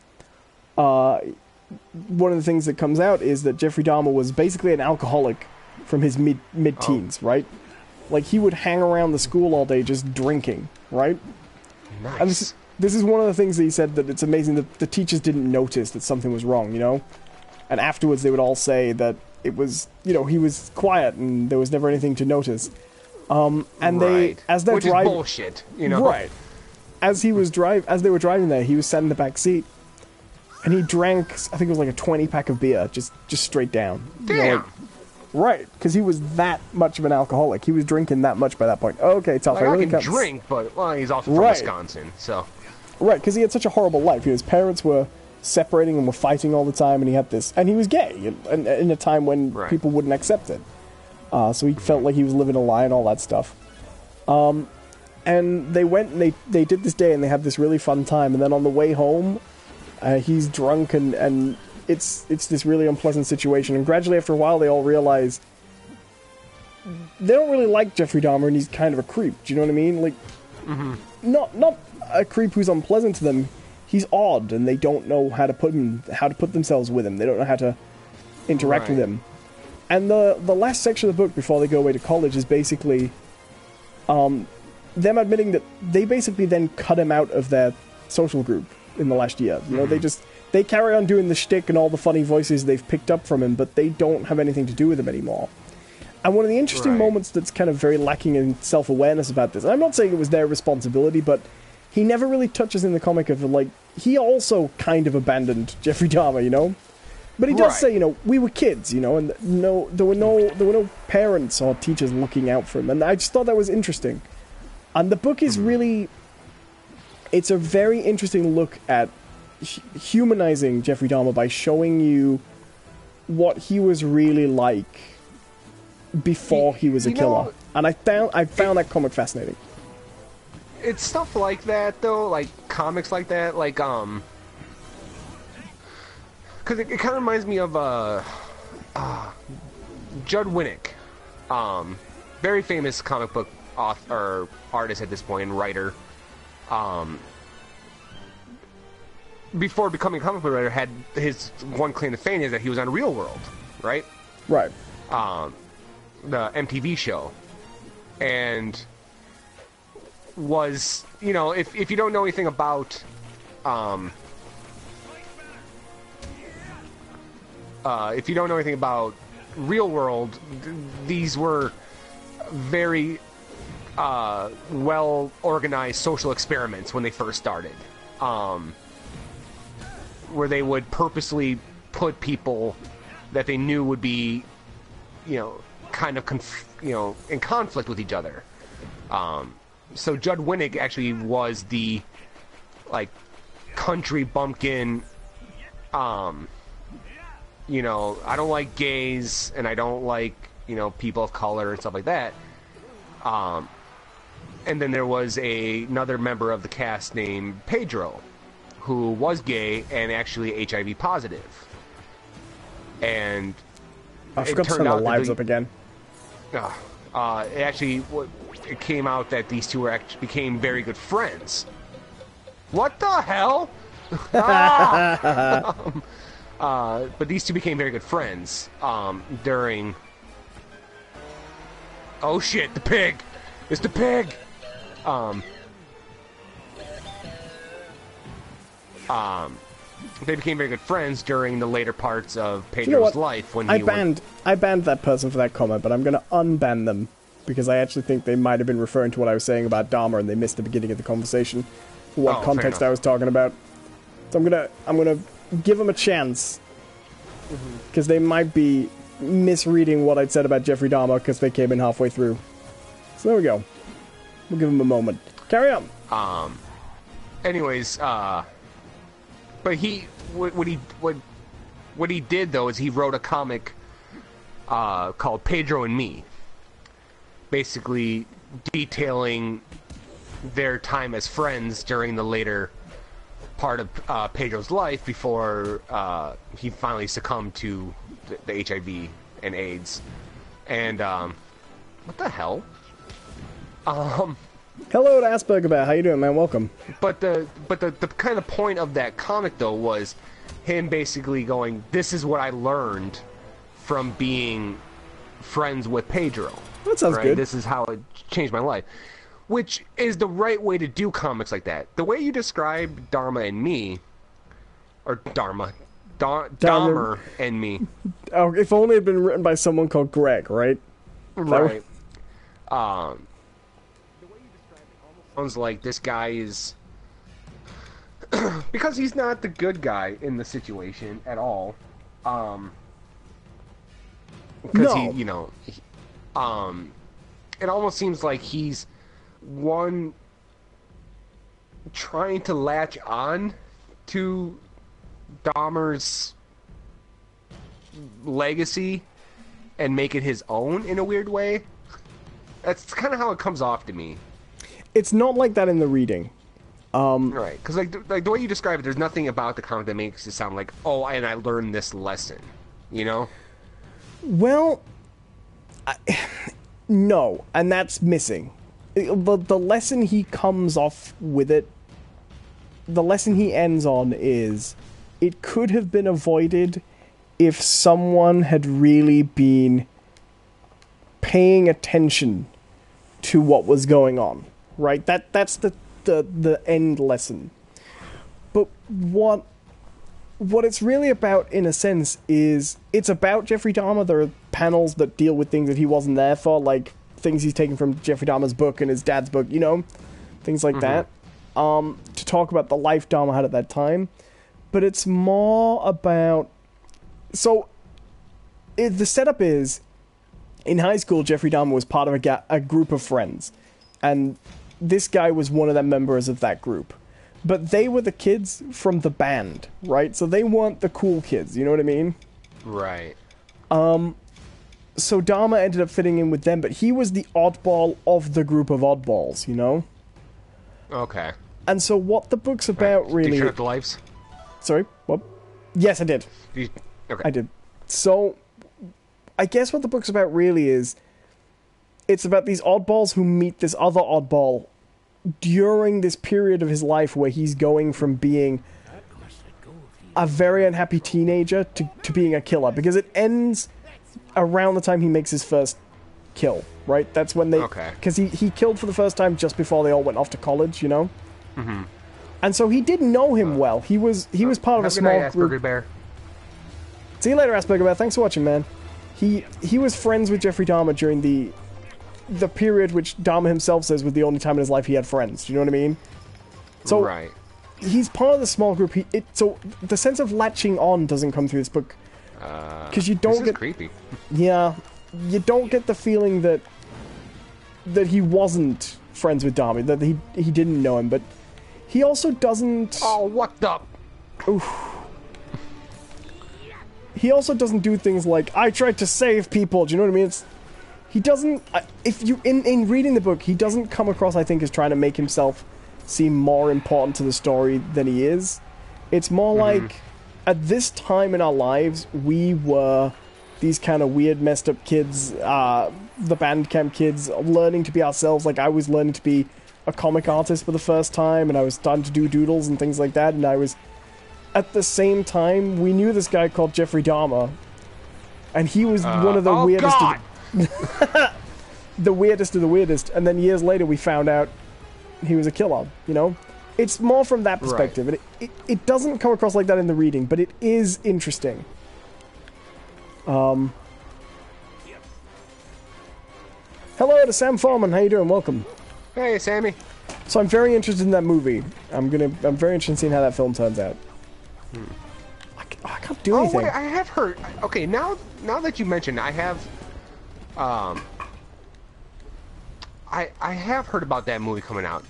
one of the things that comes out is that Jeffrey Dahmer was basically an alcoholic from his mid-teens, right? Like, he would hang around the school all day just drinking, right? Nice. And this is one of the things that he said, that it's amazing that the teachers didn't notice that something was wrong, you know? And afterwards they would all say that it was, you know, he was quiet and there was never anything to notice. And as they're driving... Which is bullshit, you know? Right. As they were driving there, he was sat in the back seat, and he drank, I think it was like a 20-pack of beer, just straight down. Damn! You know, like, right, because he was that much of an alcoholic. He was drinking that much by that point. Okay, tough. Like, I really can drink, but, well, he's also from Wisconsin, so... Right, because he had such a horrible life. His parents were separating and were fighting all the time, and he had this... And he was gay, in a time when people wouldn't accept it. So he felt like he was living a lie and all that stuff. And they went and they did this day, and they had this really fun time, and then on the way home, he's drunk, and it's this really unpleasant situation, and gradually after a while they all realize they don't really like Jeffrey Dahmer, and he's kind of a creep. Do you know what I mean? Like, not a creep who's unpleasant to them. He's odd, and they don't know how to put themselves with him. They don't know how to interact with him. And the last section of the book before they go away to college is basically them admitting that they basically then cut him out of their social group in the last year. You know, they carry on doing the shtick and all the funny voices they've picked up from him, but they don't have anything to do with him anymore. And one of the interesting moments that's kind of very lacking in self-awareness about this, and I'm not saying it was their responsibility, but he never really touches in the comic of, like, he also kind of abandoned Jeffrey Dahmer, you know? But he does say, you know, we were kids, you know, and there were no parents or teachers looking out for him, and I just thought that was interesting. And the book is really... It's a very interesting look at humanizing Jeffrey Dahmer by showing you what he was really like before he was a killer. And I found that comic fascinating. it's stuff like that though, like comics like that, like because it kind of reminds me of Judd Winnick, very famous comic book author, artist at this point, and writer. Before becoming a comic book writer, had his one claim to fame is that he was on Real World, right? Right. The MTV show, and was, you know, if you don't know anything about if you don't know anything about Real World, these were very well organized social experiments when they first started, where they would purposely put people that they knew would be, you know, kind of in conflict with each other. So Judd Winnick actually was the, like, country bumpkin, you know, I don't like gays, and I don't like, you know, people of color and stuff like that. And then there was another member of the cast named Pedro, who was gay and actually HIV positive. And I forgot to turn the lives up again. It came out that these two became very good friends. What the hell? But these two became very good friends during... Oh shit, the pig! It's the pig! They became very good friends during the later parts of Pedro's life when I banned that person for that comment, but I'm going to unban them because I actually think they might have been referring to what I was saying about Dahmer and they missed the beginning of the conversation for what context I was talking about. So I'm gonna give them a chance because they might be misreading what I'd said about Jeffrey Dahmer because they came in halfway through. So there we go. We'll give them a moment. Carry on. Anyways, but what he did though is he wrote a comic called Pedro and Me, basically detailing their time as friends during the later part of Pedro's life before he finally succumbed to the HIV and AIDS. And what the hell? Hello to Asperger Bear. How you doing, man? Welcome. But the kind of point of that comic though was him basically going, "This is what I learned from being friends with Pedro." That sounds good. This is how it changed my life. Which is the right way to do comics like that. The way you described Dharma and Me, or Dharma, Dahmer and Me. Oh, if only it had been written by someone called Greg, right? Right. The way you describe it almost sounds like this guy is... because he's not the good guy in the situation at all. Because he, you know... it almost seems like he's one trying to latch on to Dahmer's legacy and make it his own in a weird way. That's kind of how it comes off to me. It's not like that in the reading. Right, because like the way you describe it, there's nothing about the comic that makes it sound like, oh, and I learned this lesson, you know? Well, no, and that's missing. The lesson he comes off with it, the lesson he ends on is, it could have been avoided if someone had really been paying attention to what was going on, right? That's the end lesson. But what it's really about, in a sense, is it's about Jeffrey Dahmer. There are panels that deal with things that he wasn't there for, like things he's taken from Jeffrey Dahmer's book and his dad's book, you know, things like that, to talk about the life Dahmer had at that time. But it's more about... So, the setup is, in high school, Jeffrey Dahmer was part of a group of friends, and this guy was one of the members of that group. But they were the kids from the band, right? So they weren't the cool kids, you know what I mean? Right. So Dahmer ended up fitting in with them, but he was the oddball of the group of oddballs, you know? Okay. And so what the book's about Did really... you turn up the lights? Sorry, what? Yes, I did. Okay. I did. So, I guess what the book's about really is, it's about these oddballs who meet this other oddball during this period of his life where he's going from being a very unhappy teenager to being a killer, because it ends around the time he makes his first kill, right? That's when they... Okay. Because he killed for the first time just before they all went off to college, you know? Mm-hmm. And so he didn't know him well. He was part of a small group. Bear. See you later, Asperger Bear. Thanks for watching, man. He was friends with Jeffrey Dahmer during the period which Dahmer himself says was the only time in his life he had friends. Do you know what I mean? So Right. he's part of the small group. So the sense of latching on doesn't come through this book, because you don't This is get... creepy. Yeah, you don't get the feeling that he wasn't friends with Dahmer, that he didn't know him, but he also doesn't... Oh, what the... Oof. He also doesn't do things like, I tried to save people, do you know what I mean? He doesn't... If you... In reading the book, he doesn't come across, I think, as trying to make himself seem more important to the story than he is. It's more like, at this time in our lives, we were these kind of weird, messed up kids, the band camp kids, learning to be ourselves. Like, I was learning to be a comic artist for the first time, and I was starting to do doodles and things like that, and I was... At the same time, we knew this guy called Jeffrey Dahmer, and he was one of the weirdest... God! The weirdest of the weirdest, and then years later we found out he was a killer, you know? It's more from that perspective, Right. and it doesn't come across like that in the reading, but it is interesting. Hello to Sam Foreman, how you doing? Welcome. Hey, Sammy. So I'm very interested in that movie. I'm very interested in seeing how that film turns out. I can't do anything. Oh, wait, I have heard... Okay, now that you mentioned, I have... I have heard about that movie coming out.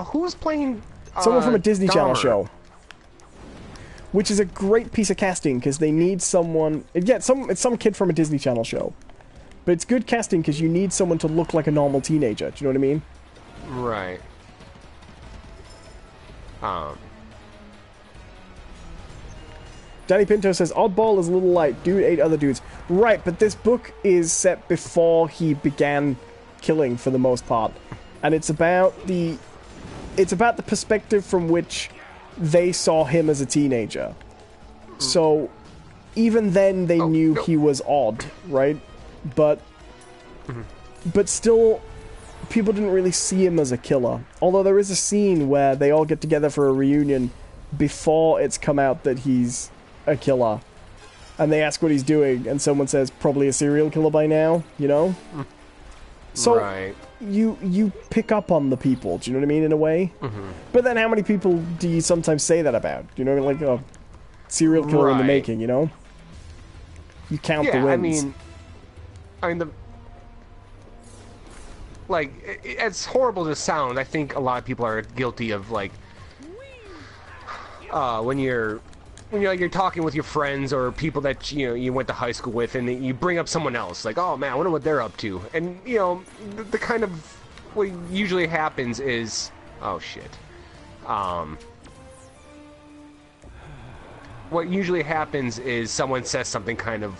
Who's playing... Someone from a Disney Channel Dahmer? show. Which is a great piece of casting, because they need someone... Yeah, it's some kid from a Disney Channel show. But it's good casting, because you need someone to look like a normal teenager. Do you know what I mean? Right. Danny Pinto says, Oddball is a little light. Dude ate other dudes. Right, but this book is set before he began killing, for the most part. And it's about the perspective from which they saw him as a teenager. So, even then they knew he was odd, right? But still, people didn't really see him as a killer. Although there is a scene where they all get together for a reunion before it's come out that he's a killer. And they ask what he's doing, and someone says, probably a serial killer by now, you know? So, right. you pick up on the people, do you know what I mean, in a way? But then how many people do you sometimes say that about? Do you know what I mean? Like a serial killer in the making, you know? You count the wins. I mean, like, it's horrible to sound. I think a lot of people are guilty of, like, when you're talking with your friends or people that you went to high school with, and you bring up someone else, like, oh man, I wonder what they're up to, and the kind of what usually happens is, oh shit, what usually happens is someone says something kind of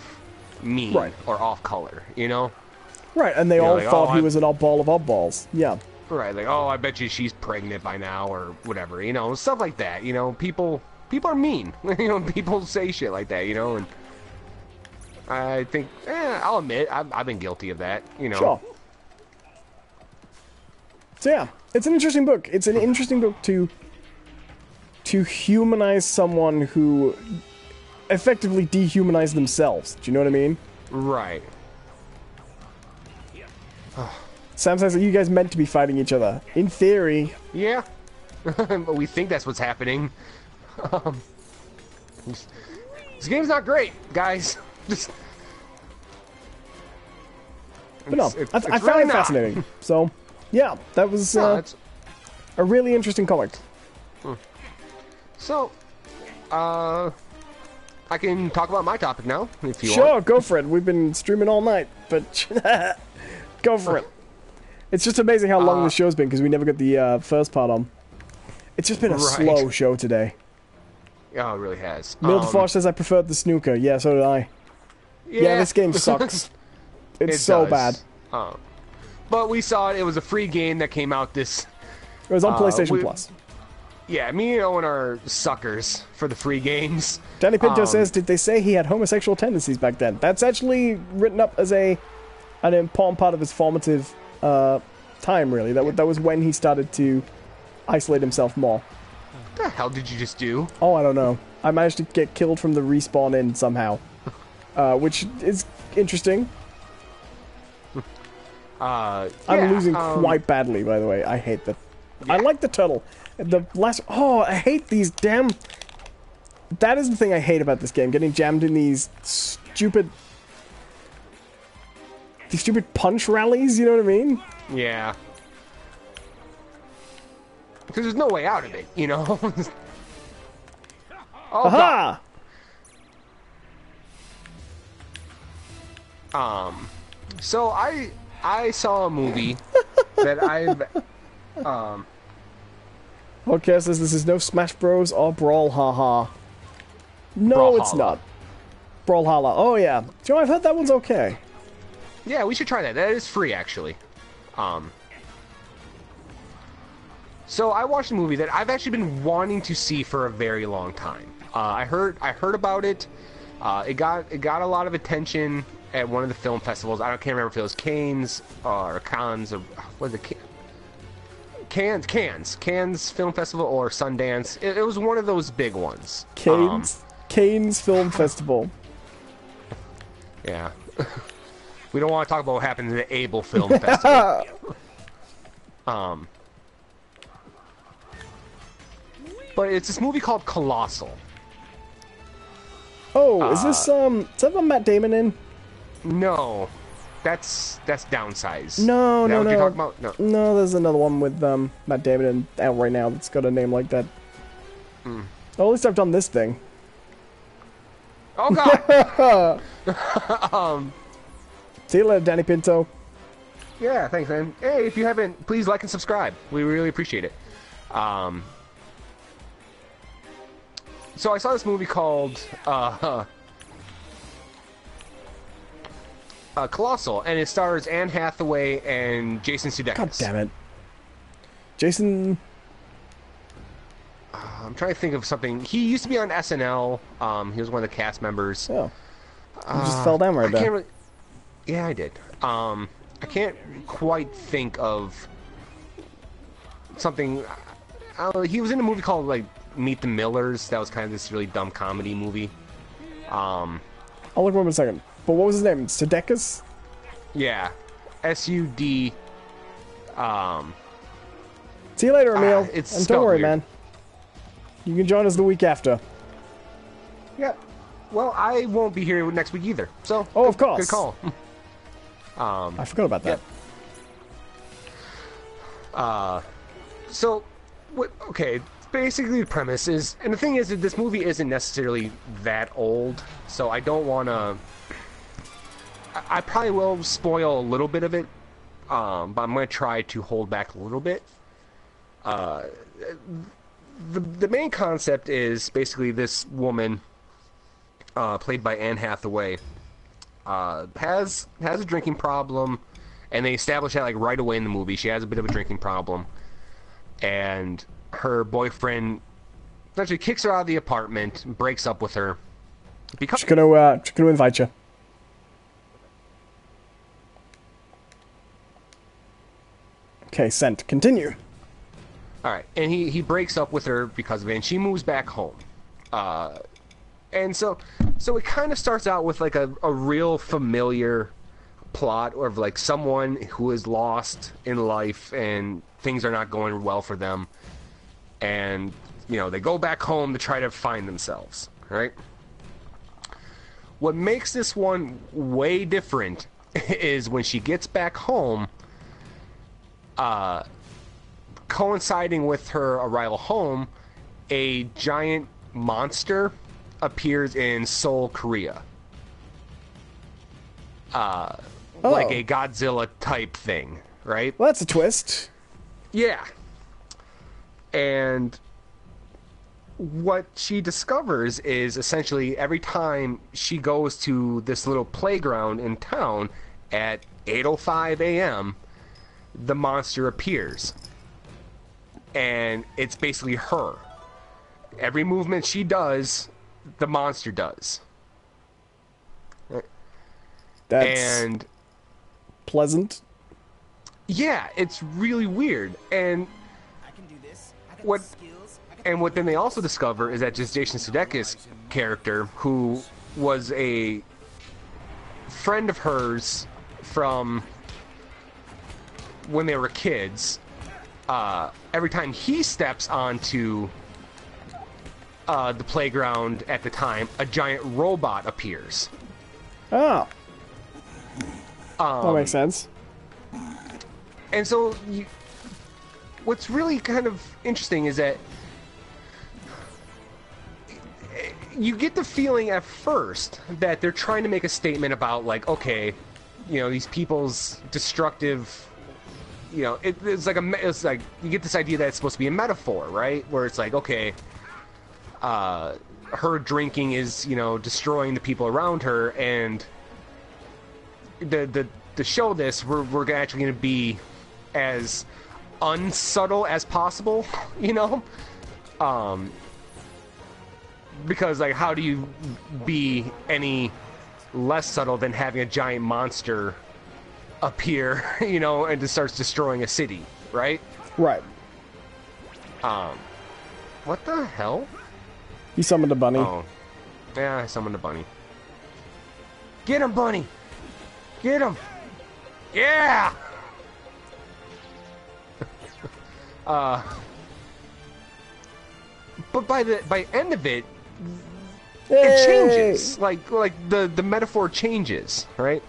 mean or off color, Right, and they all like, thought he was an oddball of oddballs. Yeah. Right, like, oh, I bet you she's pregnant by now, or whatever, stuff like that. People are mean. People say shit like that, and I think, I'll admit, I've been guilty of that, Sure. So yeah, it's an interesting book. It's an interesting book to humanize someone who effectively dehumanized themselves. Do you know what I mean? Right. Sam says that you guys meant to be fighting each other. In theory. Yeah. But we think that's what's happening. This game's not great, guys. But no, I found it fascinating. So, yeah, that was a really interesting comic. So, I can talk about my topic now, if you want. Sure, go for it. We've been streaming all night, but go for it. It's just amazing how long the show's been because we never got the first part on. It's just been a slow show today. Oh, it really has. Mildeforge says I preferred the snooker. Yeah, so did I. Yeah, this game sucks. It's so bad. But we saw it. It was a free game that came out this... It was on PlayStation Plus. Yeah, me and Owen are suckers for the free games. Danny Pinto says, did they say he had homosexual tendencies back then? That's actually written up as an important part of his formative time, really. That was when he started to isolate himself more. What the hell did you just do? Oh, I don't know. I managed to get killed from the respawn in somehow. Which is interesting. I'm losing quite badly, by the way. I hate that. Yeah. I like the turtle. The last... Oh, I hate these damn... That is the thing I hate about this game. Getting jammed in these stupid... These stupid punch rallies, you know what I mean? Yeah. Because there's no way out of it, you know? Oh, aha! So I saw a movie that I've... Podcast says this is no Smash Bros. Or Brawlhalla. No, Brawlhalla. It's not. Brawlhalla. Oh, yeah. Joe, I've heard that one's okay. Yeah, we should try that. That is free, actually. So I watched a movie that I've actually been wanting to see for a very long time. I heard about it. It got a lot of attention at one of the film festivals. I can't remember if it was Cannes or Cannes or was it Cannes Film Festival or Sundance. It was one of those big ones. Cannes Film Festival. Yeah. We don't want to talk about what happened in the Able Film Festival. But it's this movie called Colossal. Oh, is this is that one Matt Damon in? No. That's Downsize. No, Is that no, what no. you're talking about? No. There's another one with Matt Damon out right now that's got a name like that. Mm. Well, at least I've done this thing. Oh god. See you later, Danny Pinto. Yeah, thanks, man. Hey, if you haven't, please like and subscribe. We really appreciate it. So I saw this movie called Colossal, and it stars Anne Hathaway and Jason Sudeikis. God damn it. Jason... I'm trying to think of something. He used to be on SNL. He was one of the cast members. Oh. You just fell down right there. Yeah, I did. I can't quite think of something... he was in a movie called, like, Meet the Millers. That was kind of this really dumb comedy movie. I'll look for him in a second. But what was his name? Sudeikis? Yeah. S-U-D... See you later, Emil. And don't worry, weird. man. You can join us the week after. Yeah. Well, I won't be here next week either. So. Oh, of course. Good call. I forgot about that. Yeah. So, okay. Basically, the premise is, and the thing is that this movie isn't necessarily that old, so I don't want to. I probably will spoil a little bit of it, but I'm going to try to hold back a little bit. The main concept is basically this woman, played by Anne Hathaway, has a drinking problem, and they establish that like right away in the movie. She has a bit of a drinking problem, and her boyfriend essentially kicks her out of the apartment, breaks up with her. She's gonna invite you. Okay, sent. Continue. All right, and he breaks up with her because of it, and she moves back home. And so it kind of starts out with like a real familiar plot of like someone who is lost in life and things are not going well for them, and you know they go back home to try to find themselves. Right. What makes this one way different is when she gets back home. Coinciding with her arrival home, a giant monster appears in Seoul, Korea. Like a Godzilla type thing, right? Well, that's a twist. Yeah. And what she discovers is essentially every time she goes to this little playground in town at 8:05 a.m., the monster appears. And it's basically her. Every movement she does, the monster does. That's and pleasant. yeah, it's really weird. And I can do this. I got what the skills. and what then they also discover is that just Jason Sudeikis' character, who was a friend of hers from when they were kids, every time he steps onto the playground at the time, a giant robot appears. Oh. That makes sense. And so, what's really kind of interesting is that you get the feeling at first that they're trying to make a statement about, like, okay, you know, these people's destructive, you know, it's like you get this idea that it's supposed to be a metaphor, right? Where it's like, okay, her drinking is, you know, destroying the people around her, and to show this, we're actually going to be as unsubtle as possible, you know? Because, like, how do you be any less subtle than having a giant monster appear, you know, and just starts destroying a city, right? Right. What the hell? He summoned a bunny. Oh. Yeah, I summoned a bunny. Get him, bunny! Get him! Yeah! But by end of it, it changes. Like the metaphor changes, right?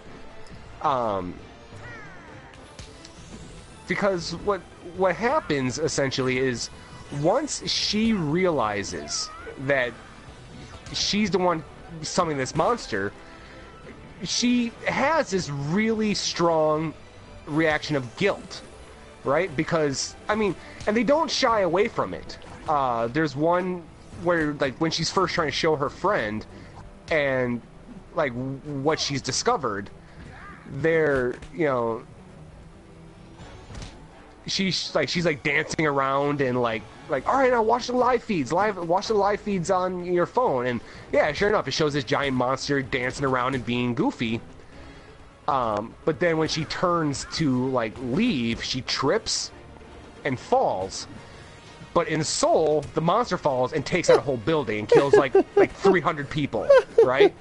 Because what happens essentially is once she realizes that she's the one summoning this monster, she has this really strong reaction of guilt, right? Because, I mean, and they don't shy away from it. There's one where, like, when she's first trying to show her friend and, like, what she's discovered, they're, you know, she's like dancing around and like all right, now watch the live feeds on your phone, and yeah, sure enough, it shows this giant monster dancing around and being goofy. But then when she turns to like leave, she trips and falls. But in Seoul, the monster falls and takes out a whole building and kills like 300 people, right?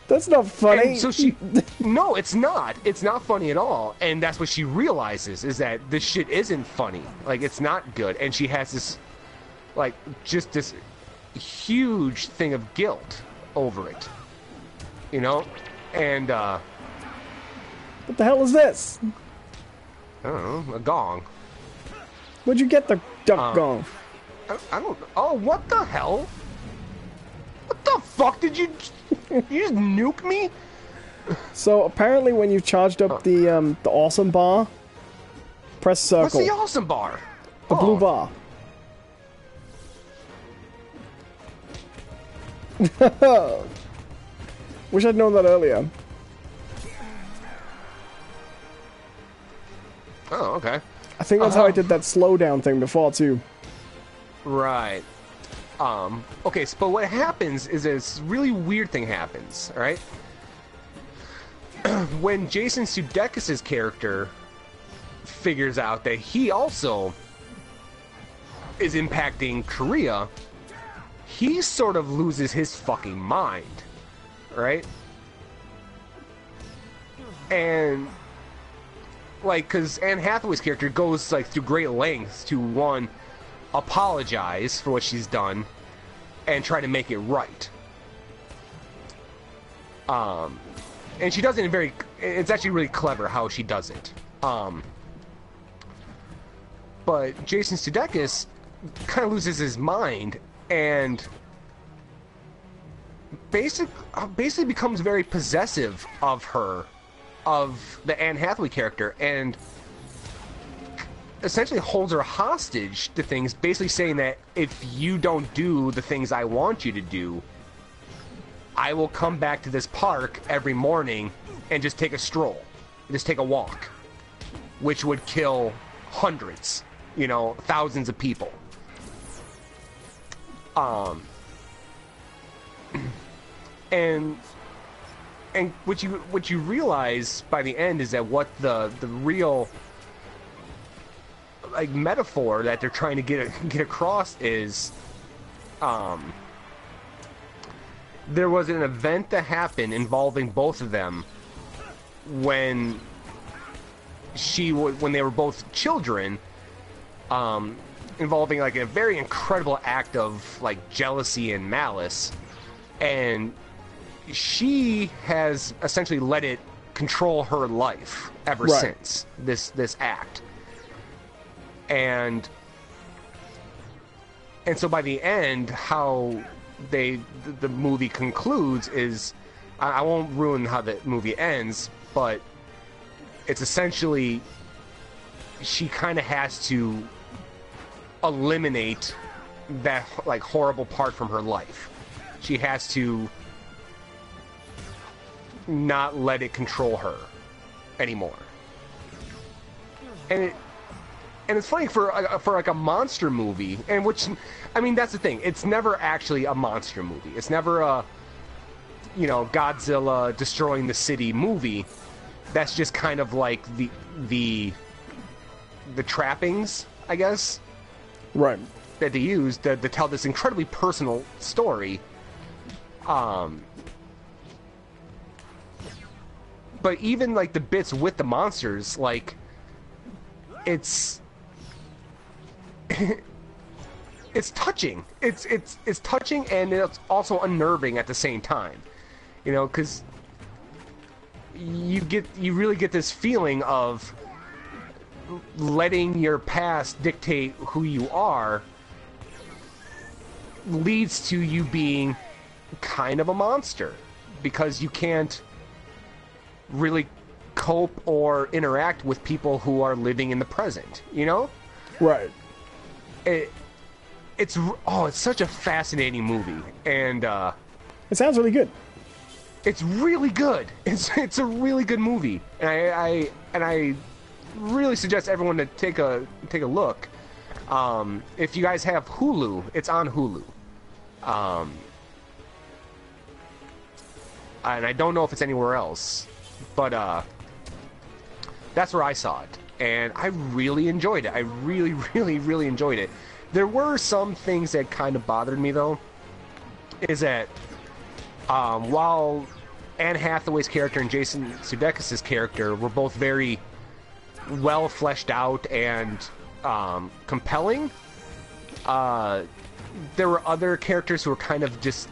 That's not funny. And so no, it's not. It's not funny at all. And that's what she realizes, is that this shit isn't funny. Like, it's not good. And she has this, like, just this huge thing of guilt over it. You know? And, What the hell is this? I don't know, a gong. Where'd you get the duck gong? I don't, oh, what the hell? What the fuck did you just nuke me? So apparently, when you've charged up the awesome bar, press circle. What's the awesome bar? The blue bar. Wish I'd known that earlier. Oh, okay. I think that's how I did that slowdown thing before too. Right. Okay, but what happens is this really weird thing happens, right? When Jason Sudeikis' character figures out that he also is impacting Korea, he sort of loses his fucking mind, right? And, like, because Anne Hathaway's character goes, like, through great lengths to, one, apologize for what she's done and try to make it right. And she does it in it's actually really clever how she does it. But Jason Sudeikis kind of loses his mind and basically becomes very possessive of her of the Anne Hathaway character and essentially holds her hostage to things, basically saying that if you don't do the things I want you to do, I will come back to this park every morning and just take a stroll, just take a walk, which would kill hundreds, you know, thousands of people. And what you realize by the end is that what the real like metaphor that they're trying to get across is, there was an event that happened involving both of them when they were both children, involving like a very incredible act of like jealousy and malice, and she has essentially let it control her life ever since this act. And so by the end, how the movie concludes is, I won't ruin how the movie ends, but it's essentially she kind of has to eliminate that like horrible part from her life. She has to not let it control her anymore. And it's funny for like a monster movie, and which, I mean, that's the thing. It's never actually a monster movie. It's never a, you know, Godzilla destroying the city movie. That's just kind of like the trappings, I guess, right, that they use to tell this incredibly personal story. But even like the bits with the monsters, like it's touching. It's touching, and it's also unnerving at the same time. You know, because you really get this feeling of letting your past dictate who you are leads to you being kind of a monster, because you can't really cope or interact with people who are living in the present, you know? Right. It's such a fascinating movie, and it sounds really good. It's really good. It's a really good movie, and I really suggest everyone to take a look. If you guys have Hulu, it's on Hulu. And I don't know if it's anywhere else, but that's where I saw it, and I really enjoyed it. I really, really, really enjoyed it. There were some things that kind of bothered me, though, is that while Anne Hathaway's character and Jason Sudeikis' character were both very well fleshed out and compelling, there were other characters who were kind of just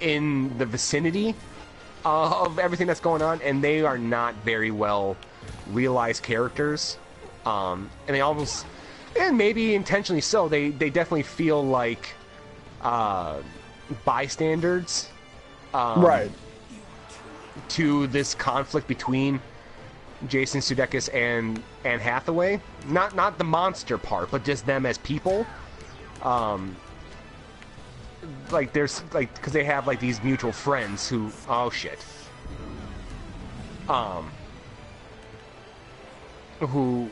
in the vicinity of everything that's going on, and they are not very well realized characters, and they almost, and maybe intentionally so, they definitely feel like bystanders, right, to this conflict between Jason Sudeikis and Anne Hathaway. Not the monster part, but just them as people. Like there's like, because they have like these mutual friends who, oh shit, who,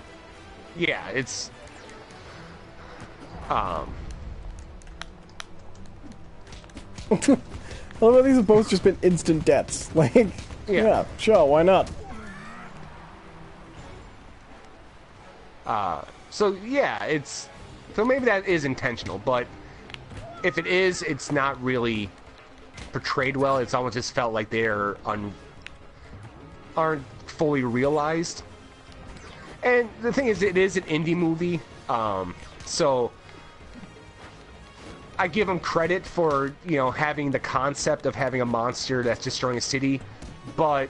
yeah, it's well, these have both just been instant deaths. Like, yeah, sure, why not? So yeah, so maybe that is intentional, but if it is, it's not really portrayed well. It's almost just felt like they're aren't fully realized. And the thing is, it is an indie movie, so I give them credit for, you know, having the concept of having a monster that's destroying a city, but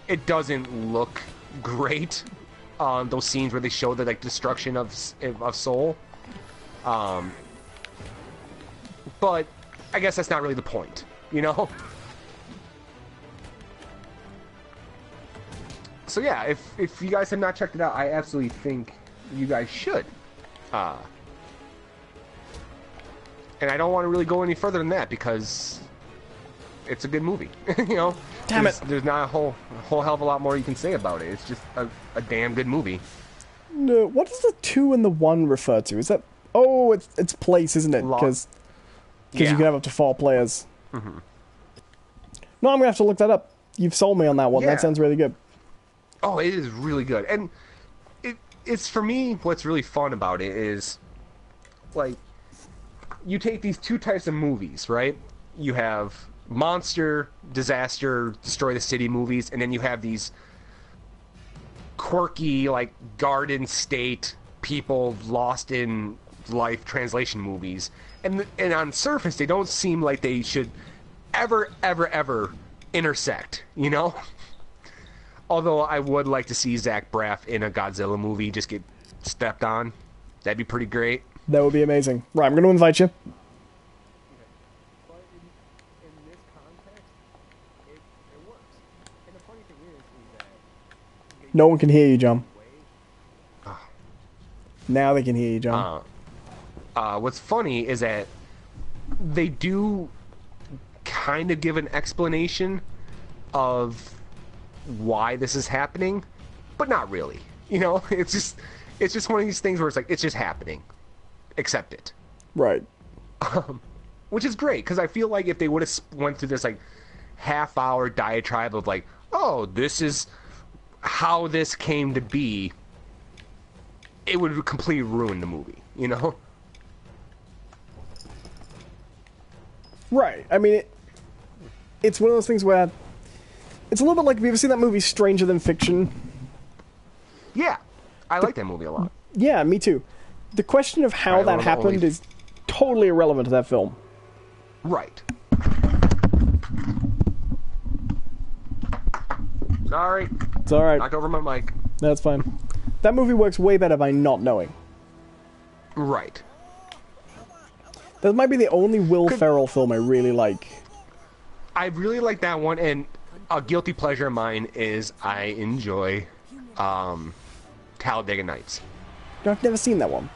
it doesn't look great. Those scenes where they show the like destruction of Seoul. But I guess that's not really the point, you know? So yeah, if you guys have not checked it out, I absolutely think you guys should. And I don't want to really go any further than that because it's a good movie. You know, Damn it. There's not a whole hell of a lot more you can say about it. It's just a damn good movie. No, what does the 2 and the 1 refer to? Is that... Oh, it's place, isn't it? Because you can have up to 4 players. Mm-hmm. No, I'm going to have to look that up. You've sold me on that one. Yeah. That sounds really good. Oh, it is really good. And it's for me, what's really fun about it is, like, you take these 2 types of movies, right? You have monster, disaster, destroy the city movies, and then you have these quirky, like, Garden State, people lost in life translation movies. And on surface, they don't seem like they should ever intersect, you know? Although I would like to see Zach Braff in a Godzilla movie just get stepped on. That'd be pretty great. That would be amazing. Right, I'm going to invite you. But in this context, it works. And the funny thing is that... No one can hear you, John. Now they can hear you, John. What's funny is that they do kind of give an explanation of why this is happening, but not really. You know, it's just one of these things where it's like, it's just happening. Accept it. Right. Which is great, because I feel like if they would have went through this, like, half-hour diatribe of, like, oh, this is how this came to be, it would completely ruin the movie, you know? Right. I mean, it's one of those things where it's a little bit like, have you ever seen that movie Stranger Than Fiction? Yeah. I like that movie a lot. Yeah, me too. The question of how that happened is totally irrelevant to that film. Right. Sorry. It's alright. Knocked over my mic. That's fine. That movie works way better by not knowing. Right. That might be the only Will Ferrell film I really like. I really like that one, and a guilty pleasure of mine is I enjoy Talladega Nights. No, I've never seen that one.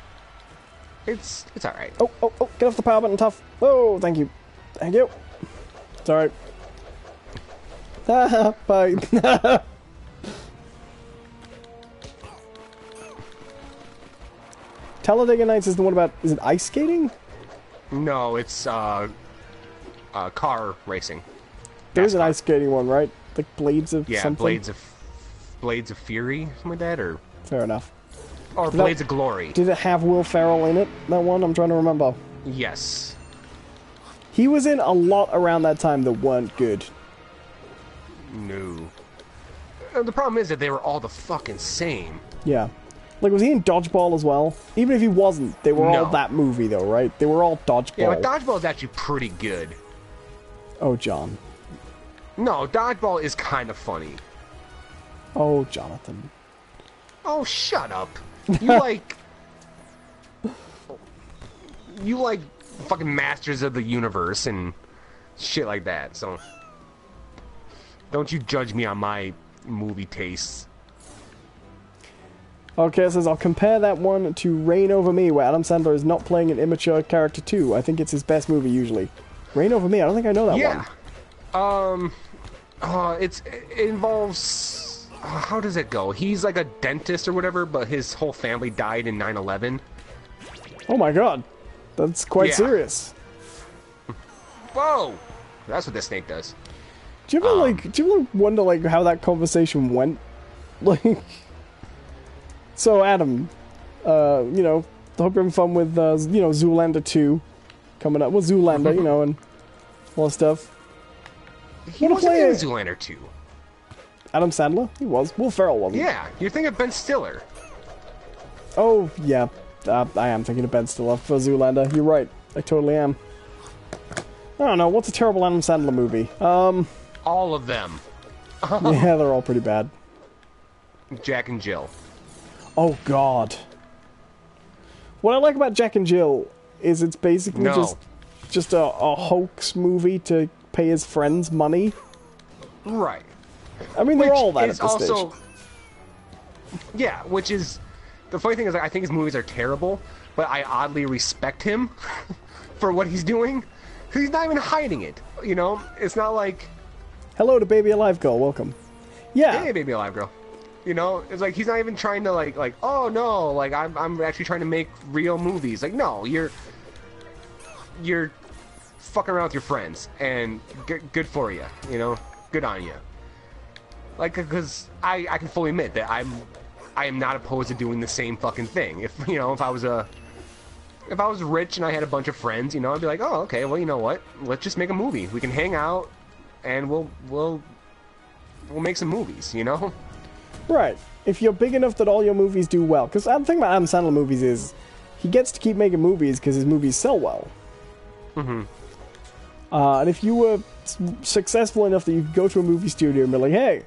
It's alright. Oh, get off the power button, tough. Oh, thank you. Thank you. It's alright. Bye. Talladega Nights is the one about, is it ice skating? No, it's car racing. There's an ice skating one, right? Like Blades of something? Blades of Fury, something like that, or... Fair enough. Or Blades of Glory. Did it have Will Ferrell in it, that one? I'm trying to remember. Yes. He was in a lot around that time that weren't good. No. The problem is that they were all the fucking same. Yeah. Like, was he in Dodgeball as well? Even if he wasn't, they were all that movie, though, right? They were all Dodgeball. Yeah, but Dodgeball is actually pretty good. Oh, John. No, Dodgeball is kind of funny. Oh, Jonathan. Oh, shut up. You like fucking Masters of the Universe and shit like that, so... Don't you judge me on my movie tastes. Okay, it says, I'll compare that one to Reign Over Me, where Adam Sandler is not playing an immature character too. I think it's his best movie, usually. Reign Over Me, I don't think I know that one. It involves... how does it go? He's like a dentist or whatever, but his whole family died in 9/11. Oh my god. That's quite serious. Whoa! That's what this snake does. Do you ever wonder, like, how that conversation went? Like... So, Adam, you know, I hope you're having fun with, you know, Zoolander 2 coming up. Well, Zoolander, you know, and all that stuff. He wasn't in Zoolander 2. Adam Sandler? He was. Will Ferrell wasn't. Yeah, you're thinking of Ben Stiller. Oh, yeah. I am thinking of Ben Stiller for Zoolander. You're right. I totally am. I don't know. What's a terrible Adam Sandler movie? All of them. Yeah, they're all pretty bad. Jack and Jill. Oh, God. What I like about Jack and Jill is it's basically just a hoax movie to pay his friends money. Right. I mean, they're all that at this stage. Yeah, which is the funny thing is, like, I think his movies are terrible, but I oddly respect him for what he's doing. He's not even hiding it. You know, it's not like, Hello to Baby Alive Girl, welcome. Yeah. hey, baby, alive girl. You know, it's like he's not even trying to like, oh no, like I'm actually trying to make real movies. Like, no, you're fucking around with your friends, and good for you. You know, good on you. Like, because I can fully admit that I am not opposed to doing the same fucking thing. If I was rich and I had a bunch of friends, you know, I'd be like, oh, okay, well, you know what? Let's just make a movie. We can hang out, and we'll make some movies, you know? Right. If you're big enough that all your movies do well. Because the thing about Adam Sandler movies is he gets to keep making movies because his movies sell well. Mm-hmm. And if you were successful enough that you could go to a movie studio and be like, hey,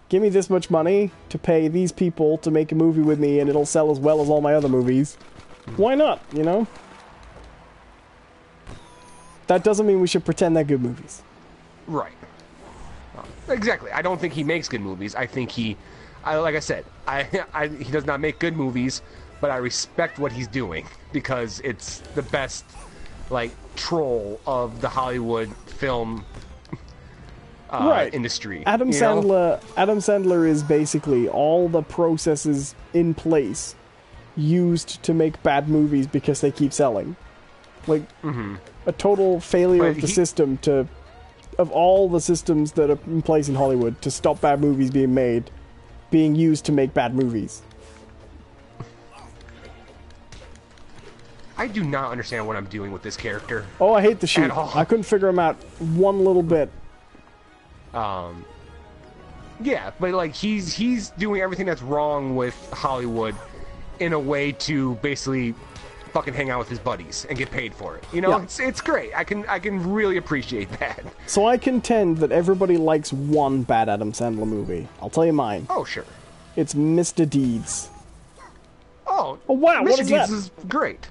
give me this much money to pay these people to make a movie with me and it'll sell as well as all my other movies, why not, you know? That doesn't mean we should pretend they're good movies. Right. Exactly. I don't think he makes good movies. I think like I said, he does not make good movies, but I respect what he's doing because it's the best, like, troll of the Hollywood film industry. Adam Sandler is basically all the processes in place used to make bad movies because they keep selling. Like, a total failure of the system of all the systems that are in place in Hollywood to stop bad movies being used to make bad movies. I do not understand what I'm doing with this character. Oh, I hate the sheep. At all. I couldn't figure him out one little bit. Yeah, but like he's doing everything that's wrong with Hollywood in a way to basically fucking hang out with his buddies and get paid for it. You know, Yeah. it's great. I can really appreciate that. So I contend that everybody likes one bad Adam Sandler movie. I'll tell you mine. Oh, sure. It's Mr. Deeds. Oh wow, Mr. what is Deeds that? is great.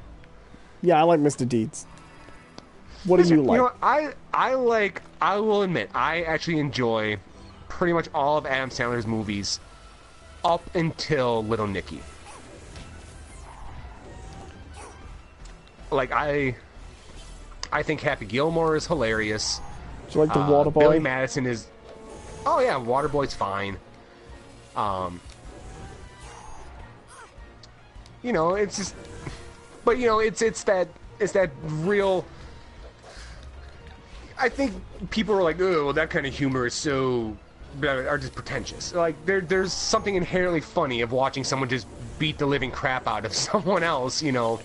Yeah, I like Mr. Deeds. What do you like? You know, I will admit, I actually enjoy pretty much all of Adam Sandler's movies up until Little Nicky. Like, I think Happy Gilmore is hilarious. Do you like the Waterboy? Billy Madison is... Oh, yeah, Waterboy's fine. You know, it's just... But, you know, it's that real... I think people are like, oh, well, that kind of humor is so... are just pretentious. Like, there's something inherently funny of watching someone just beat the living crap out of someone else, you know,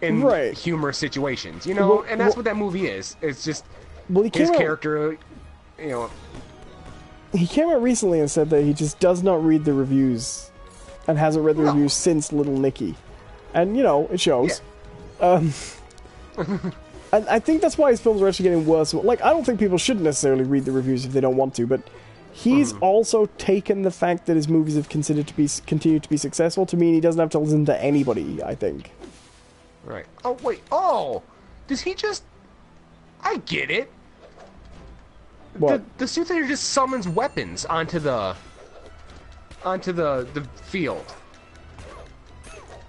in humorous situations, you know? And that's what that movie is. It's just his character, you know... He came out recently and said that he just does not read the reviews and hasn't read the reviews since Little Nicky. And, you know, it shows. Yeah. And I think that's why his films are actually getting worse. Like, I don't think people should necessarily read the reviews if they don't want to, but he's also taken the fact that his movies have continued to be successful to mean he doesn't have to listen to anybody, I think. Right. Oh, wait. Oh! Does he just... I get it. What? The Soothsayer just summons weapons onto the field.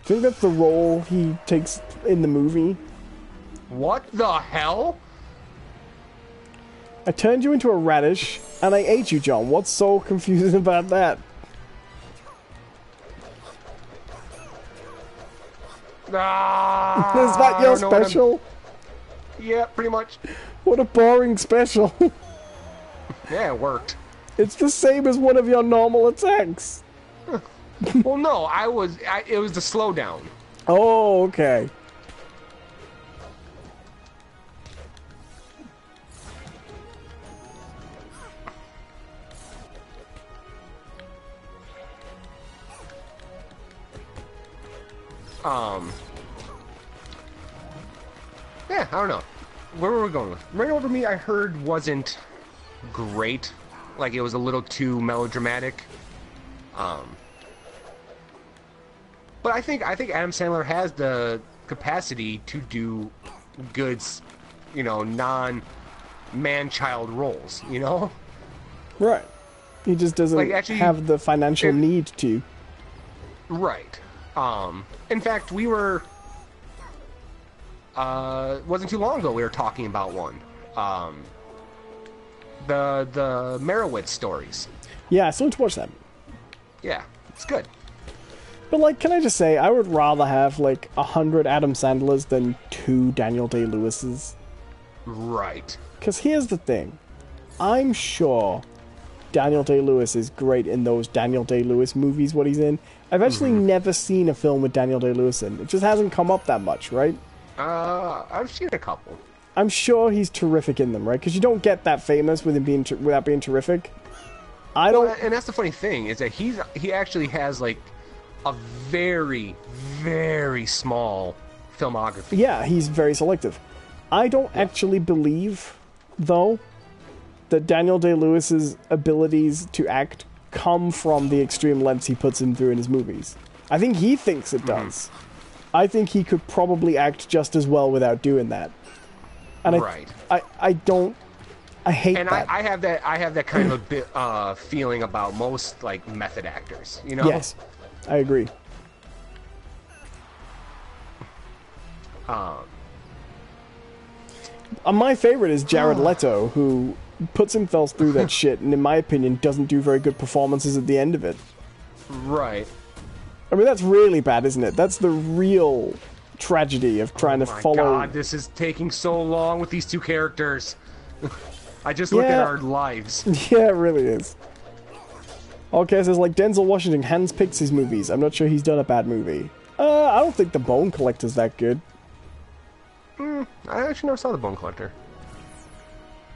Do you think that's the role he takes in the movie? What the hell? I turned you into a radish, and I ate you, John. What's so confusing about that? Ah, Is that your special? Yeah, pretty much. What a boring special. Yeah, it worked. It's the same as one of your normal attacks. Well, no, it was the slowdown. Oh, okay. Yeah, I don't know. Where were we going with? Right Over Me, I heard wasn't great. Like, it was a little too melodramatic. But I think Adam Sandler has the capacity to do good, you know, non-man-child roles, you know? Right. He just doesn't Like, actually, have the financial need to. Right. In fact, we were... wasn't too long ago we were talking about one. The Merowitz stories. Yeah, I still need to watch that. Yeah, it's good. But, like, can I just say, I would rather have, like, 100 Adam Sandlers than 2 Daniel Day-Lewis's. Right. Because here's the thing. I'm sure Daniel Day-Lewis is great in those Daniel Day-Lewis movies, what he's in. I've actually never seen a film with Daniel Day-Lewis in. It just hasn't come up that much, right? I've seen a couple. I'm sure he's terrific in them, right? Because you don't get that famous with him being without being terrific. I don't... Well, and that's the funny thing, is that he actually has, like, a very, very small filmography. Yeah, he's very selective. I don't actually believe, though, that Daniel Day-Lewis's abilities to act come from the extreme lengths he puts him through in his movies. I think he thinks it does. I think he could probably act just as well without doing that. And right. I don't... I hate and that. I have that kind of a bit feeling about most, like, method actors, you know? Yes, I agree. My favorite is Jared Leto, who puts himself through that shit, and in my opinion, doesn't do very good performances at the end of it. Right. I mean, that's really bad, isn't it? That's the real tragedy of trying to follow... Oh my god, this is taking so long with these two characters. I just looked at our lives. Yeah, it really is. Okay, so it's like Denzel Washington handpicks his movies. I'm not sure he's done a bad movie. I don't think The Bone Collector's that good. I actually never saw The Bone Collector.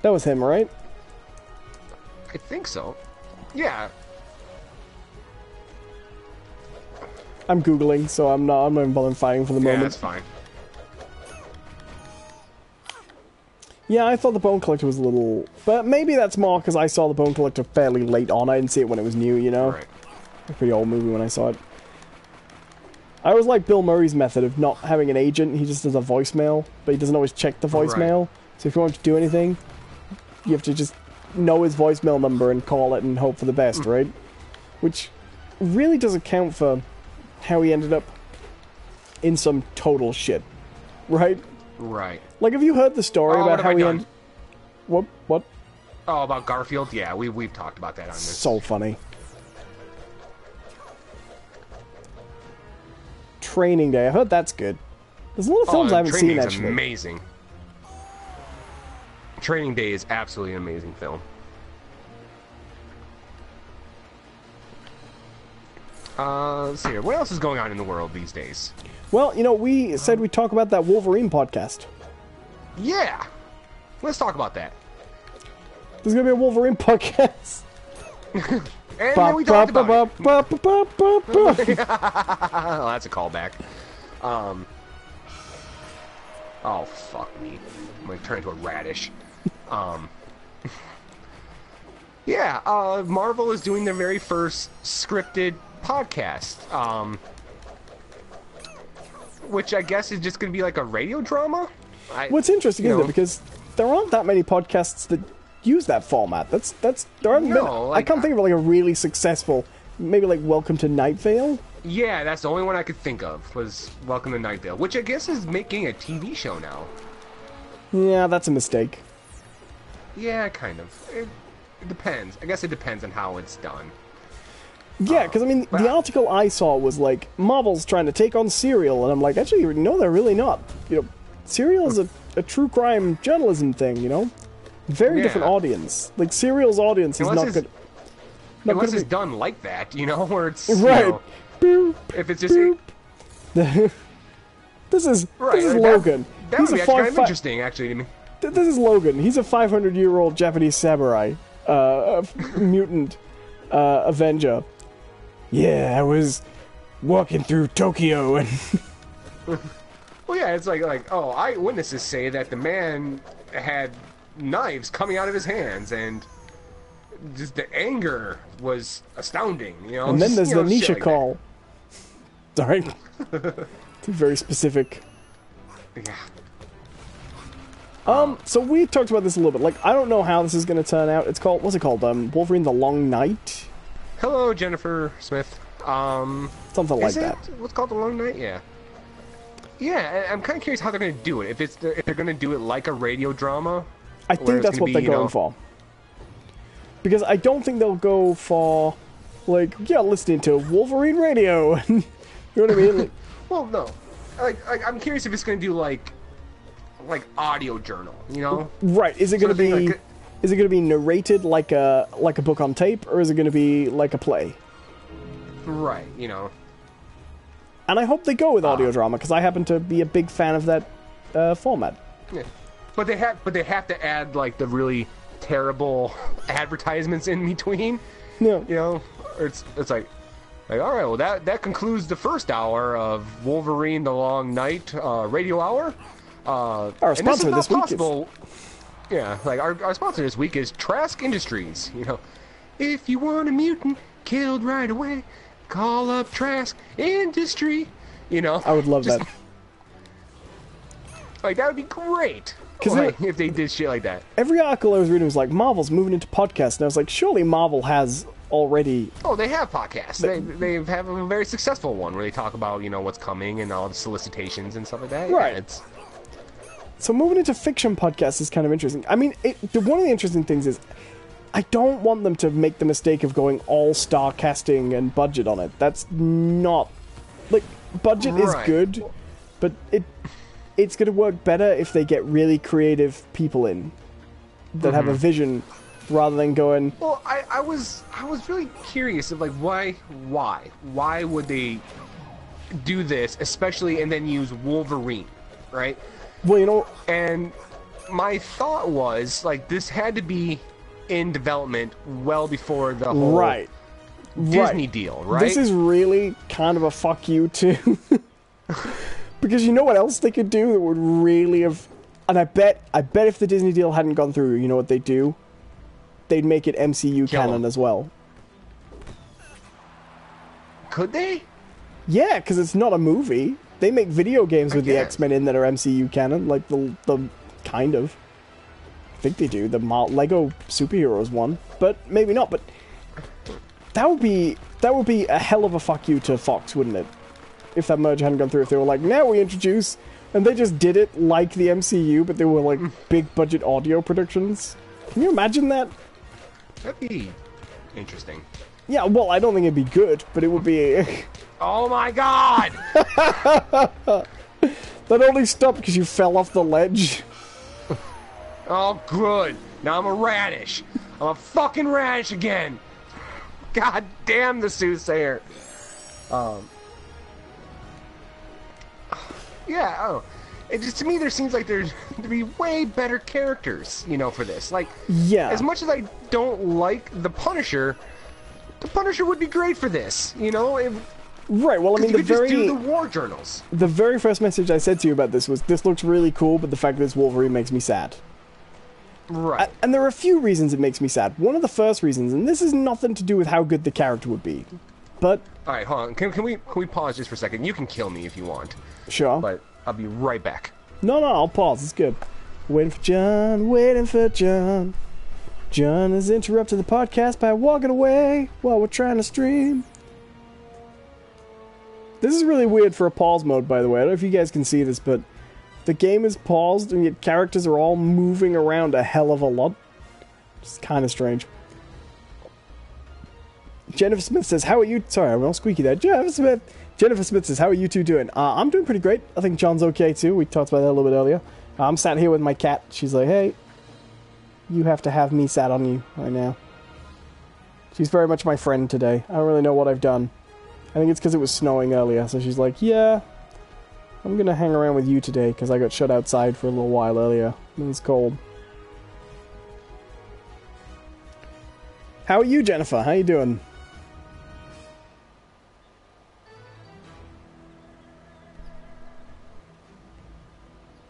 That was him, right? I think so. Yeah. I'm Googling, so I'm not even bothering fighting for the moment. Yeah, that's fine. Yeah, I thought The Bone Collector was a little... But maybe that's more because I saw The Bone Collector fairly late on. I didn't see it when it was new, you know? Right. A pretty old movie when I saw it. I always like Bill Murray's method of not having an agent. He just does a voicemail, but he doesn't always check the voicemail. Right. So if you want to do anything, you have to just know his voicemail number and call it and hope for the best, right? Which really doesn't count for how he ended up in some total shit, right? Right. Like, have you heard the story about how he ended... What? Oh, about Garfield? Yeah, we've talked about that on this. So funny. Training Day. I heard that's good. There's a lot of films I haven't seen, actually. Training Day is amazing. Training Day is absolutely an amazing film. Let's see here. What else is going on in the world these days? Well, you know, we said we'd talk about that Wolverine podcast. Yeah! Let's talk about that. There's gonna be a Wolverine podcast. And then we talked about it. Oh, that's a callback. Oh, fuck me. I'm gonna turn into a radish. Yeah, Marvel is doing their very first scripted podcast. Which I guess is just gonna be like a radio drama? What's interesting, isn't it? Because there aren't that many podcasts that use that format. There aren't I can't think of like a really successful, maybe like Welcome to Night Vale. Yeah, that's the only one I could think of was Welcome to Night Vale, which I guess is making a TV show now. Yeah, that's a mistake. Yeah, kind of. It depends. I guess it depends on how it's done. Yeah, because I mean, the article I saw was like Marvel's trying to take on Serial, and I'm like, actually, no, they're really not. You know, Serial is a true crime journalism thing. You know, very different audience. Like Serial's audience is not good. Unless it's done like that, you know, where it's right. You know, boop, if it's just this is Logan. That would be actually kind of interesting, actually, to me. This is Logan. He's a 500-year-old Japanese samurai, mutant Avenger. Yeah, I was walking through Tokyo and... Well, yeah, it's like, eyewitnesses say that the man had knives coming out of his hands, and just the anger was astounding, you know? And then there's the Nisha like call. Sorry. It's very specific. Yeah. So we talked about this a little bit. Like, I don't know how this is going to turn out. It's called, what's it called? Wolverine the Long Night? Hello, Jennifer Smith. Something like Is it that. what's called The Long Night? Yeah. Yeah, I'm kind of curious how they're going to do it. If they're going to do it like a radio drama. I think that's what they're going for. Because I don't think they'll go for, like, yeah, listening to Wolverine Radio. You know what I mean? Like, well, no. Like, I'm curious if it's going to do like audio journal. You know? Right. Is it going to be? Like is it going to be narrated like a book on tape, or is it going to be like a play? Right. You know. And I hope they go with audio drama, because I happen to be a big fan of that format. Yeah. But they have to add like the really terrible advertisements in between. Yeah. You know, or it's like all right, well that concludes the first hour of Wolverine: The Long Night radio hour. Our sponsor this week is... Yeah, like our sponsor this week is Trask Industries. You know, if you want a mutant killed right away, call up Trask Industry. You know, I would love that. Like, that would be great. Like, if they did shit like that. Every article I was reading was like, Marvel's moving into podcasts. And I was like, surely Marvel has already... Oh, they have podcasts. They have a very successful one where they talk about, you know, what's coming and all the solicitations and stuff like that. Right. Yeah, So moving into fiction podcasts is kind of interesting. I mean, one of the interesting things is, I don't want them to make the mistake of going all-star casting and budget on it. That's not... Like, budget is good, but it's going to work better if they get really creative people in that have a vision, rather than going... Well, I was really curious of, like, why would they do this, especially, and then use Wolverine, right? Well, you know... And my thought was, like, this had to be in development well before the whole Disney deal, right? This is really kind of a fuck you to... Because you know what else they could do that would really have... And I bet if the Disney deal hadn't gone through, you know what they'd do? They'd make it MCU canon as well. Could they? Yeah, because it's not a movie. They make video games with the X-Men in that are MCU canon, like the kind of. I think they do. The Lego Superheroes one, but maybe not. But that would be a hell of a fuck you to Fox, wouldn't it? If that merger hadn't gone through, if they were like, now we introduce, and they just did it like the MCU, but they were like big budget audio productions. Can you imagine that? That'd be interesting. Yeah, well, I don't think it'd be good, but it would be... Oh my god! That only stopped because you fell off the ledge. Oh, good. Now I'm a radish. I'm a fucking radish again. God damn the soothsayer. Yeah, oh. It just, to me, there seems like there'd be way better characters, you know, for this. Like, yeah. As much as I don't like the Punisher would be great for this, you know? Right, well, I mean, just do the war journals. The very first message I said to you about this was, this looks really cool, but the fact that it's Wolverine makes me sad. Right. And there are a few reasons it makes me sad. One of the first reasons, and this has nothing to do with how good the character would be, but... Alright, hold on. Can we pause just for a second? You can kill me if you want. Sure. But I'll be right back. No, I'll pause. It's good. Waiting for John, waiting for John. John has interrupted the podcast by walking away while we're trying to stream. This is really weird for a pause mode, by the way. I don't know if you guys can see this, but the game is paused, and yet characters are all moving around a hell of a lot. It's kind of strange. Jennifer Smith says, how are you... Sorry, I'm all squeaky there. Jennifer Smith says, how are you two doing? I'm doing pretty great. I think John's okay, too. We talked about that a little bit earlier. I'm sat here with my cat. She's like, hey, you have to have me sat on you right now. She's very much my friend today. I don't really know what I've done. I think it's because it was snowing earlier, so she's like, yeah, I'm going to hang around with you today, because I got shut outside for a little while earlier. It was cold. How are you, Jennifer? How you doing?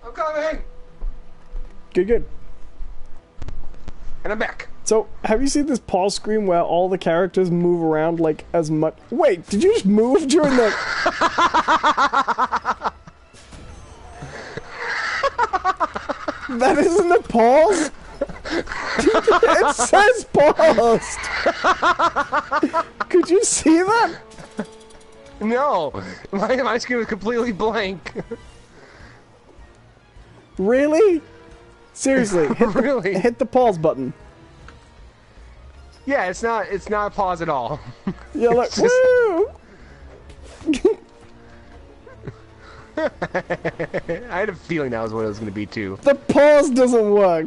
I'm coming! Good. And I'm back. So, have you seen this pause screen where all the characters move around, like, as much... Wait, did you just move during the... That isn't a pause? It says paused! Could you see that? no! My screen was completely blank. Really? Seriously, Really? hit the pause button. Yeah, it's not a pause at all. Yeah, like, It's just- woo! I had a feeling that was what it was going to be too. The pause doesn't work.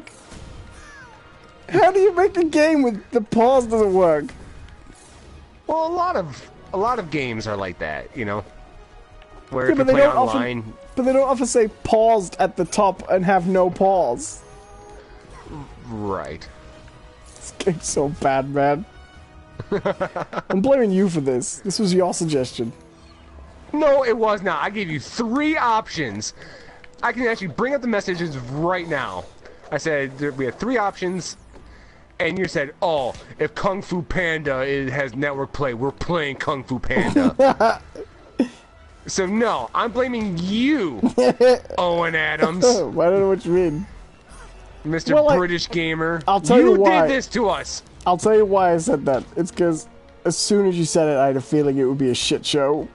How do you make a game with the pause doesn't work? Well, a lot of games are like that, you know. Where Yeah, if you but they play don't online, often. But they don't often say paused at the top and have no pause. right? This game's so bad, man. I'm blaming you for this. This was your suggestion. No, it was not. I gave you 3 options. I can actually bring up the messages right now. I said we had 3 options, and you said, "Oh, if Kung Fu Panda has network play, we're playing Kung Fu Panda." So no, I'm blaming you, Owen Adams, I don't know what you mean. Mr. Well, British Gamer. I'll tell you why. did this to us. I'll tell you why I said that. It's because as soon as you said it, I had a feeling it would be a shit show.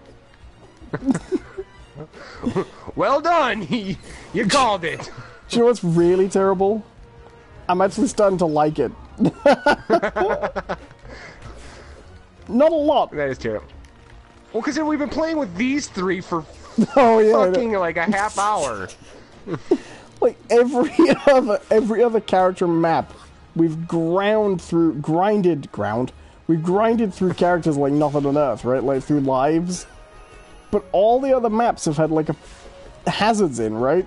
Well done. You called it. Do you know what's really terrible? I'm actually starting to like it. Not a lot. That is terrible. Well, because we've been playing with these 3 for Oh yeah. I know. fucking like a half hour. Like every other character map, we've grinded through characters like nothing on earth, right? Like through lives. But all the other maps have had like hazards in, right?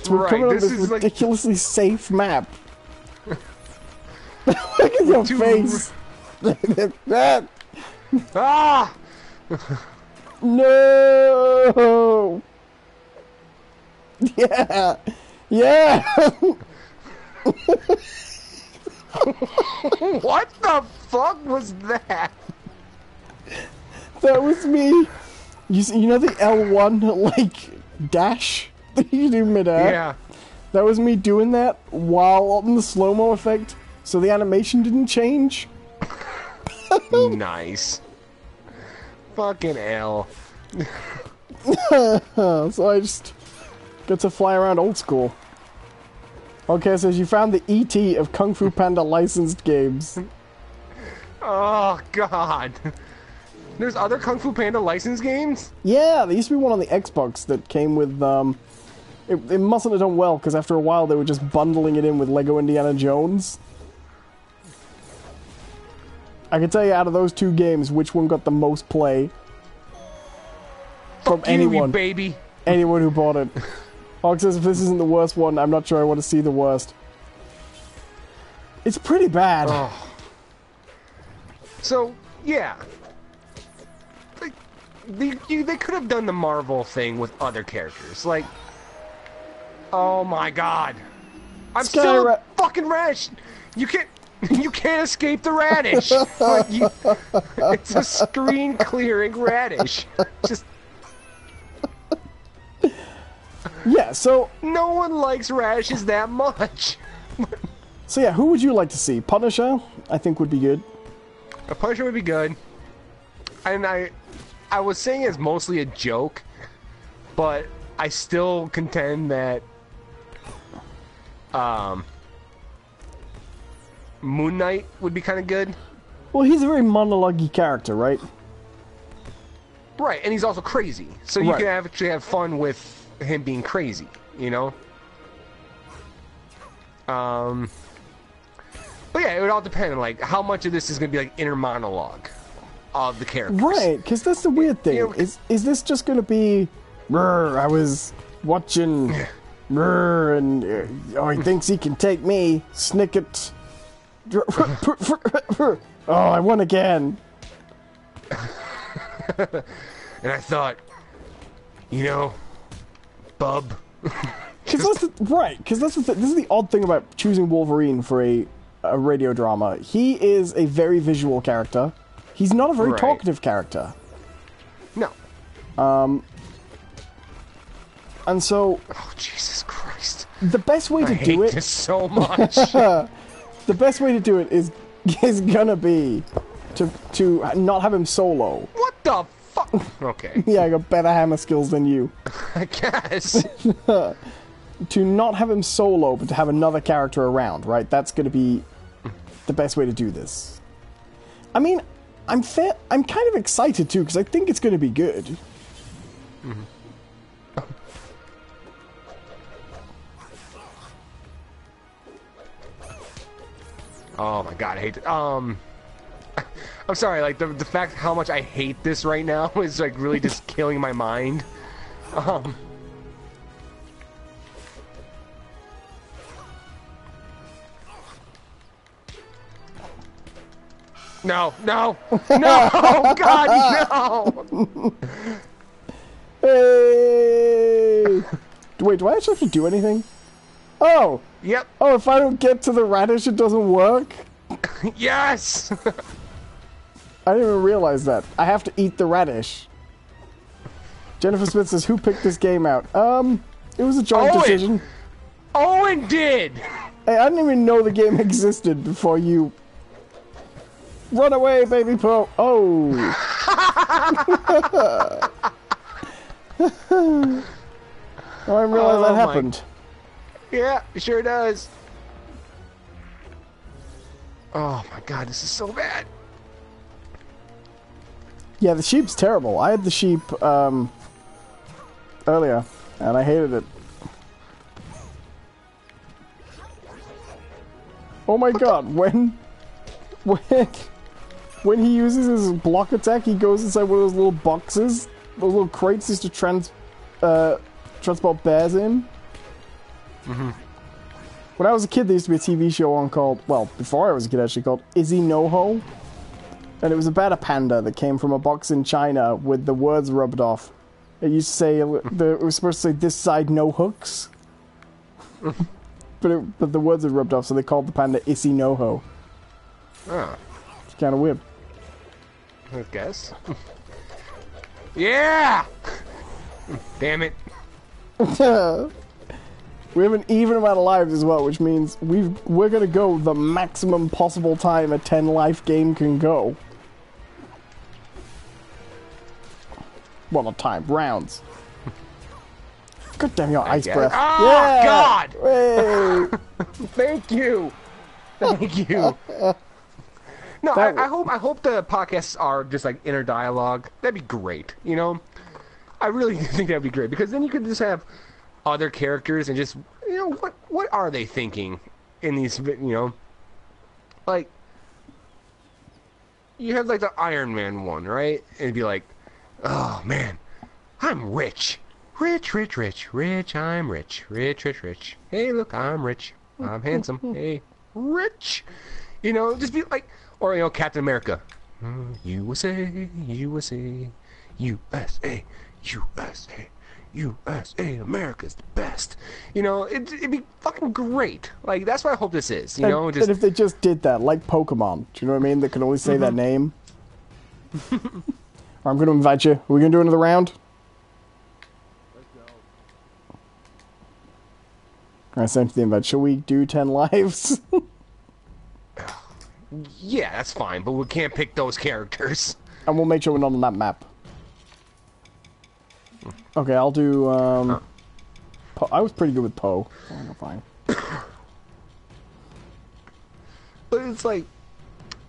So we're coming up with this ridiculously safe map. Look at your face. Ah! No. Yeah. Yeah. What the fuck was that? That was me. You know the L1 like dash that you do mid-air? Yeah. That was me doing that while on the slow-mo effect, so the animation didn't change. Nice. Fucking L. So I just got to fly around old school. Okay, so you found the ET of Kung Fu Panda licensed games. Oh, God. There's other Kung Fu Panda licensed games? Yeah, there used to be one on the Xbox that came with, it mustn't have done well, because after a while they were just bundling it in with Lego Indiana Jones. I can tell you out of those 2 games, which one got the most play. From Fuck you, anyone. baby. Anyone who bought it. Hawk says if this isn't the worst one, I'm not sure I want to see the worst. It's pretty bad. Oh. So, yeah. Like, they could have done the Marvel thing with other characters. Like, oh my god. I'm still a fucking radish. You can't escape the radish. Like, it's a screen clearing radish. Just Yeah, so no one likes radishes that much. So yeah, who would you like to see? Punisher, I think would be good. A Punisher would be good. And I was saying it's mostly a joke, but I still contend that Moon Knight would be kind of good. Well, he's a very monologue-y character, right? Right, and he's also crazy. So you Right. can actually have fun with him being crazy, you know? But yeah, it would all depend on like how much of this is going to be like inner monologue of the characters. Right, because that's the weird thing. You know, Is this just going to be, I was watching, and oh, he thinks he can take me, Snicket. Oh, I won again. And I thought, you know, bub. Because this is the odd thing about choosing Wolverine for a radio drama. He is a very visual character. He's not a very Right. talkative character. No. And so Oh, Jesus Christ. the best way to I hate do it, this so much. the best way to do it is gonna be to not have him solo. What the fuck? fuck? Okay. Yeah, I got better hammer skills than you. I guess. To not have him solo, but to have another character around, right? That's going to be the best way to do this. I mean, I'm kind of excited too, because I think it's going to be good. Mm-hmm. Oh my god, I hate it. I'm sorry, like, the fact how much I hate this right now is, like, really just killing my mind. No, no, no, God, no! Hey! Wait, do I actually have to do anything? Oh! Yep. Oh, if I don't get to the radish, it doesn't work? Yes! I didn't even realize that. I have to eat the radish. Jennifer Smith says, who picked this game out? It was a joint decision. Owen did! Hey, I didn't even know the game existed before you... Run away, baby Poe! Oh! Oh, I didn't realize that happened. Yeah, it sure does. Oh my god, this is so bad. Yeah, the sheep's terrible. I had the sheep, earlier, and I hated it. Oh my god, when he uses his block attack, he goes inside one of those little boxes, those little crates used to transport bears in. Mm-hmm. When I was a kid, there used to be a TV show on called, well, before I was a kid actually, called Izzy No-Ho. And it was about a panda that came from a box in China with the words rubbed off. It used to say, it was supposed to say, this side no hooks. but the words had rubbed off, so they called the panda Issy No-Ho. Oh. It's kind of weird. I guess. Yeah! Damn it. We have an even amount of lives as well, which means we're gonna go the maximum possible time a 10 life game can go. Well, not time, rounds. God damn your ice breath. Oh, yeah! God! Hey! Thank you! Thank you! No, I hope the podcasts are just like inner dialogue. That'd be great, you know? I really think that'd be great, because then you could just have other characters and just, you know, what are they thinking in these, you know? Like, you have like the Iron Man one, right? And it'd be like, oh man, I'm rich. Rich, I'm rich. Rich. Hey, look, I'm rich. I'm handsome. Hey, rich. You know, just be like, or, you know, Captain America. USA, America's the best. You know, it'd be fucking great. Like, that's what I hope this is. You know, and if they just did that, like Pokemon, do you know what I mean? They can only say that name. I'm going to invite you. Are we going to do another round? Let's go. I sent you the invite. Shall we do 10 lives? Yeah, that's fine, but we can't pick those characters. And we'll make sure we're not on that map. Okay, I'll do, Poe. I was pretty good with Poe. Oh, fine. But it's like,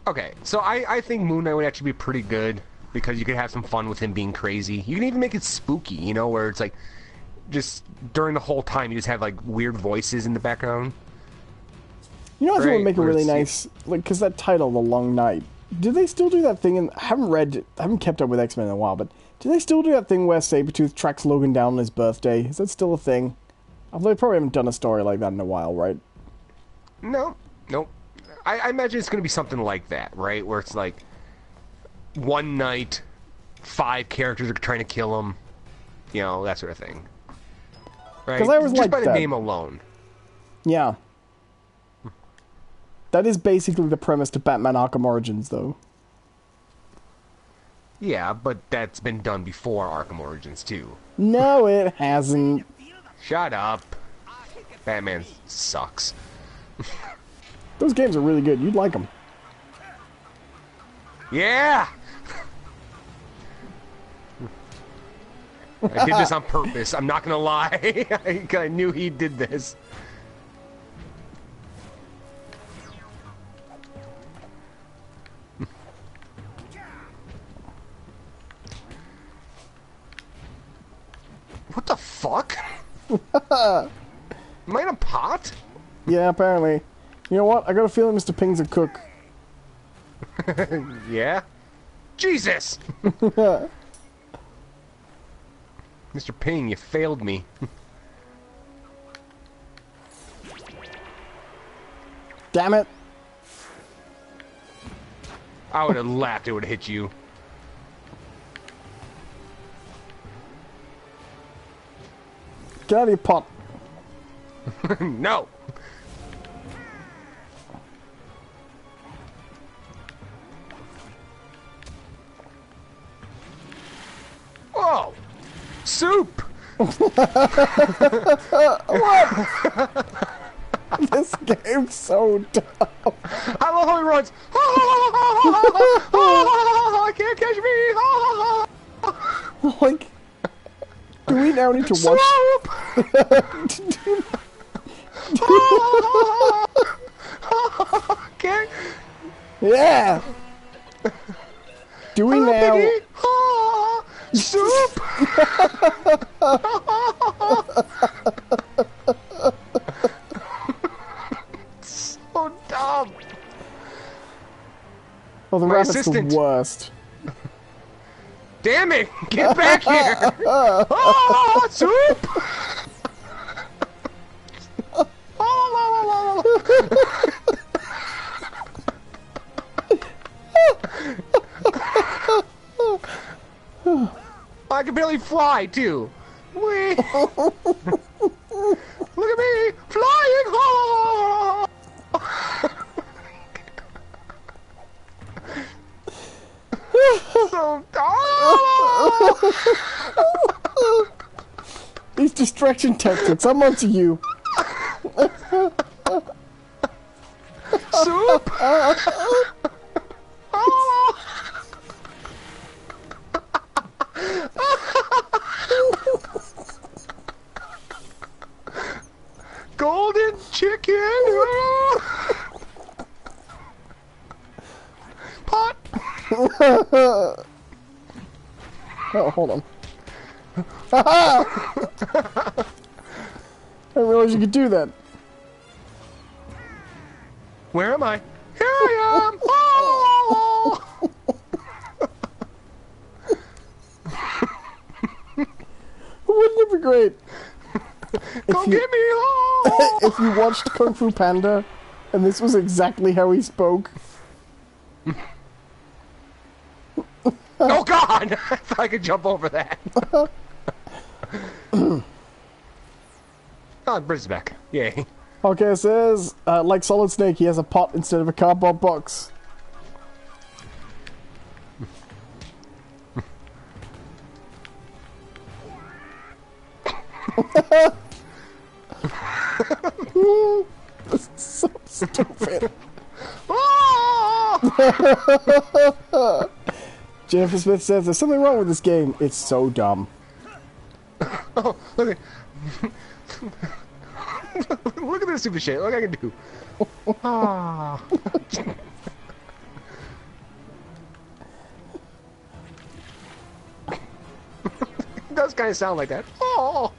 okay, so I think Moon Knight would actually be pretty good, because you could have some fun with him being crazy. You can even make it spooky, you know, where it's like, just during the whole time you just have like weird voices in the background. You know, I think would make it really Where nice, like, because that title, The Long Night. Do they still do that thing? I haven't kept up with X-Men in a while, but do they still do that thing where Sabretooth tracks Logan down on his birthday? Is that still a thing? They probably haven't done a story like that in a while, right? No, nope. I imagine it's going to be something like that, right? Where it's like, one night, 5 characters are trying to kill him, you know, that sort of thing. Right? Because I always just liked by the that. name alone. Yeah. That is basically the premise to Batman Arkham Origins, though. Yeah, but that's been done before Arkham Origins, too. No, it hasn't. Shut up. Batman sucks. Those games are really good. You'd like them. Yeah! I did this on purpose. I'm not gonna lie. I knew he did this. What the fuck? Am I in a pot? Yeah, apparently. You know what? I got a feeling Mr. Ping's a cook. Yeah? Jesus! Mr. Ping, you failed me. Damn it! I would have laughed it would have hit you. Get out of your pot. No! Whoa! Soup! What? This game's so dumb. I love how he runs. I can't catch me. Like, do we now need to watch? Okay. Yeah. Do we now? Soup. So dumb. Oh, the My rabbit's assistant. the worst. Damn it! Get back here! Ah, soup! I can barely fly too. Whee! Look at me flying! So These distraction tactics, I'm onto you. soup! Golden chicken! Pot! Oh, hold on. I didn't realize you could do that. Where am I? Here I am! Oh! Wouldn't it be great? Come get me! Oh! If you watched Kung Fu Panda, and this was exactly how he spoke. Oh God! I thought I could jump over that. Oh, Brit's back. Yay. Okay, it says, like Solid Snake, he has a pot instead of a cardboard box. This is so stupid. Jennifer Smith says, there's something wrong with this game. It's so dumb. Oh, look at look at this stupid shit. Look what I can do. Ah. It does kind of sound like that. Oh.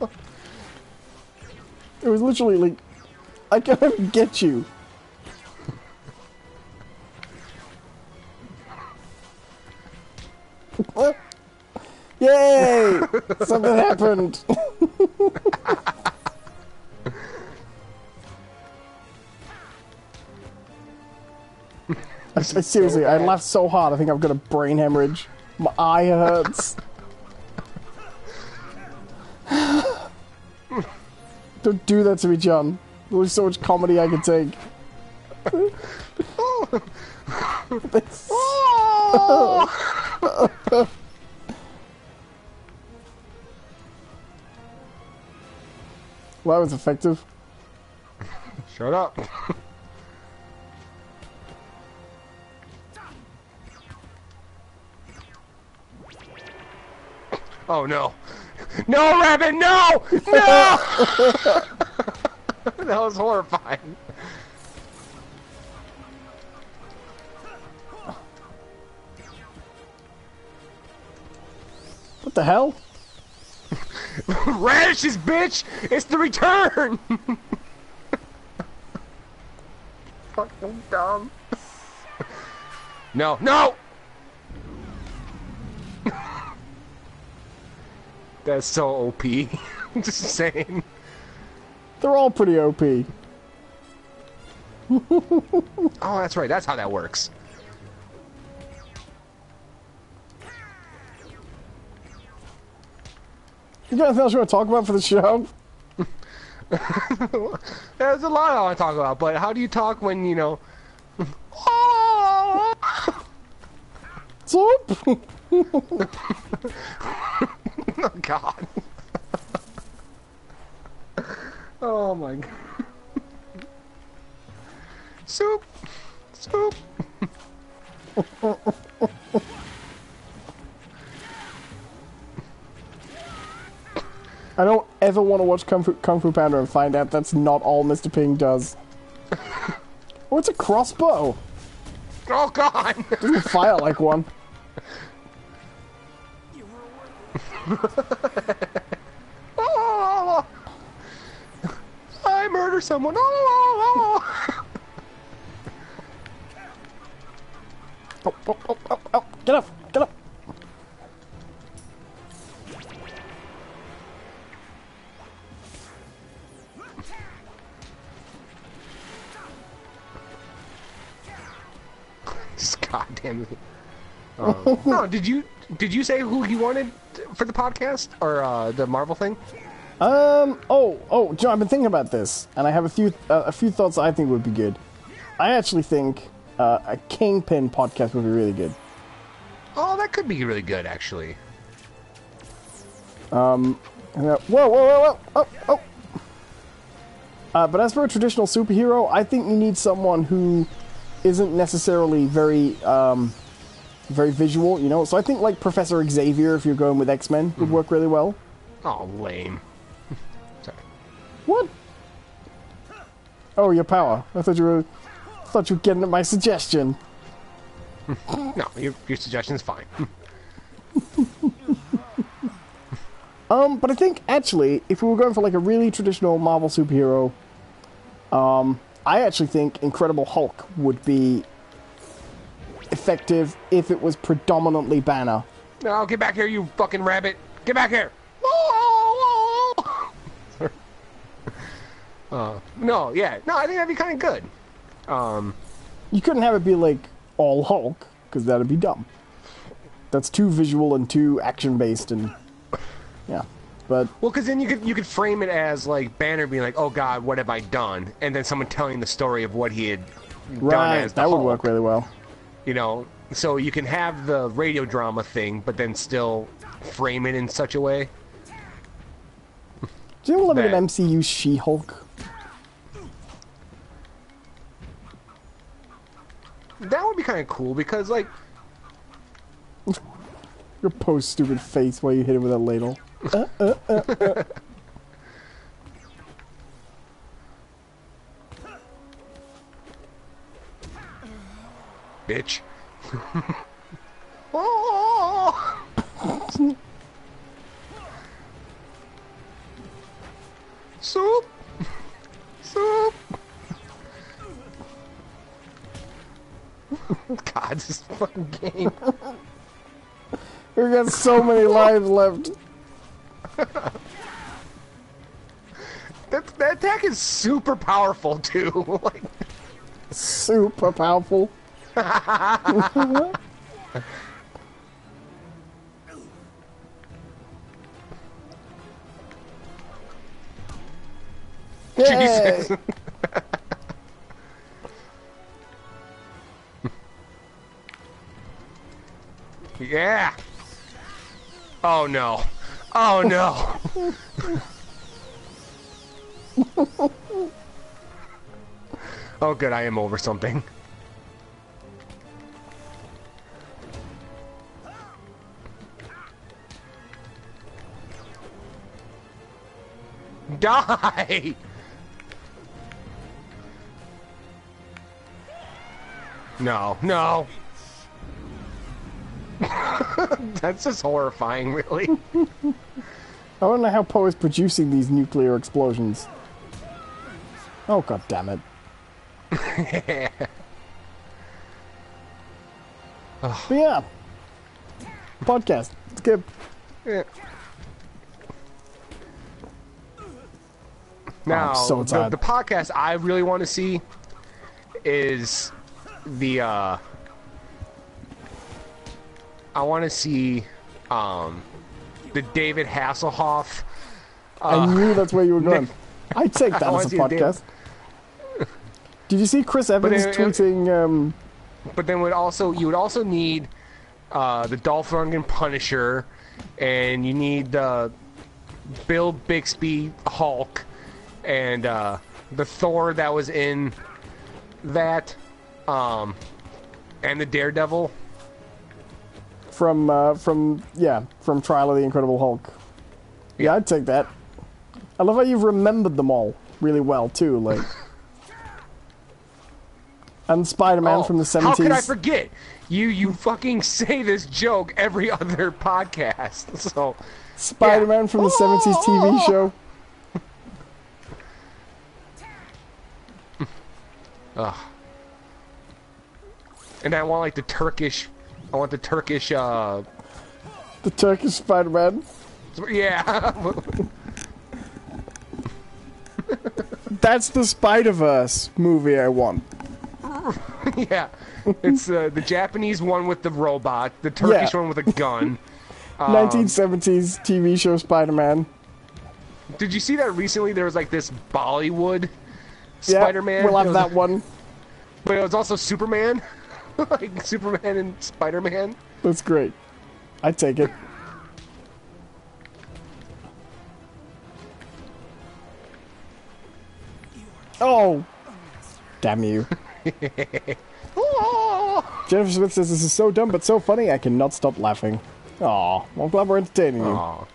It was literally like, I can't even get you. Yay! Something happened. I seriously, I laughed so hard, I think I've got a brain hemorrhage. My eye hurts. Don't do that to me, John. There's only so much comedy I can take. Well, that was effective. Shut up. Oh no. No, Rabbit, no! No! That was horrifying. What the hell? Radishes, bitch! It's the return! Fucking dumb. No, no! That's so OP. Just saying. They're all pretty OP. Oh, that's right. That's how that works. You got anything else you want to talk about for the show? There's a lot I want to talk about, but how do you talk when, you know... Soup? Oh, God. Oh, my God. Soup! Soup! I don't ever want to watch Kung Fu Panda and find out that's not all Mr. Ping does. Oh, it's a crossbow! Oh, God! Doesn't fire like one. Oh, I murder someone! Oh, Oh, oh, oh, oh, oh, get up, get up! God damn it. No, did you say who you wanted for the podcast? Or the Marvel thing? Joe, I've been thinking about this, and I have a few thoughts I think would be good. I actually think a Kingpin podcast would be really good. Oh, that could be really good, actually. Whoa, whoa, whoa, whoa, whoa, oh, oh. But as for a traditional superhero, I think you need someone who isn't necessarily very visual, you know? So I think, like, Professor Xavier, if you're going with X-Men, would work really well. Oh, lame. Sorry. What? Oh, your power. I thought you were getting at my suggestion. No, your suggestion's fine. But I think, actually, if we were going for, like, a really traditional Marvel superhero, I actually think Incredible Hulk would be effective if it was predominantly Banner. No, get back here, you fucking rabbit! Get back here! No, yeah. No, I think that'd be kind of good. You couldn't have it be, like, all Hulk, because that'd be dumb. That's too visual and too action-based, and... yeah. But... well, because then you could frame it as, like, Banner being like, oh God, what have I done? And then someone telling the story of what he had done as the that would Hulk. work really well. You know, so you can have the radio drama thing, but then still frame it in such a way. Do you ever love an MCU She-Hulk? That would be kind of cool, because, like... Your post-stupid face while you hit it with a ladle. Bitch. Oh! Soup! Soup! God, this fucking game. We've got so many lives left. That attack is super powerful, too. Like... super powerful. Jesus. Yeah. Oh no. Oh no. Oh good, I am over something. Die! No, no. That's just horrifying, really. I don't know how Poe is producing these nuclear explosions. Oh, god damn it. But yeah. Podcast. It's good. Yeah. Now, I'm so tired. the podcast I really want to see is the, I want to see, the David Hasselhoff. I knew that's where you were going. I'd take that as a podcast. Did you see Chris Evans tweeting, But then you would also need, the Dolph Lundgren Punisher, and you need the Bill Bixby Hulk, and the Thor that was in that, and the Daredevil from Trial of the Incredible Hulk. Yeah, I'd take that. I love how you've remembered them all really well too, like. And Spider-Man from the 70s. How could I forget? You fucking say this joke every other podcast. So Spider-Man from the 70s TV show. Ugh. And I want like the Turkish The Turkish Spider-Man. Yeah. That's the Spider-Verse movie I want. Yeah. It's the Japanese one with the robot, the Turkish one with a gun. 1970s TV show Spider-Man. Did you see that recently? There was like this Bollywood Spider-Man. We'll have that one. But it was also Superman. Like Superman and Spider-Man. That's great. I'd take it. Oh! Damn you. Jennifer Smith says, this is so dumb but so funny, I cannot stop laughing. Aw, well, I'm glad we're entertaining you. Aww.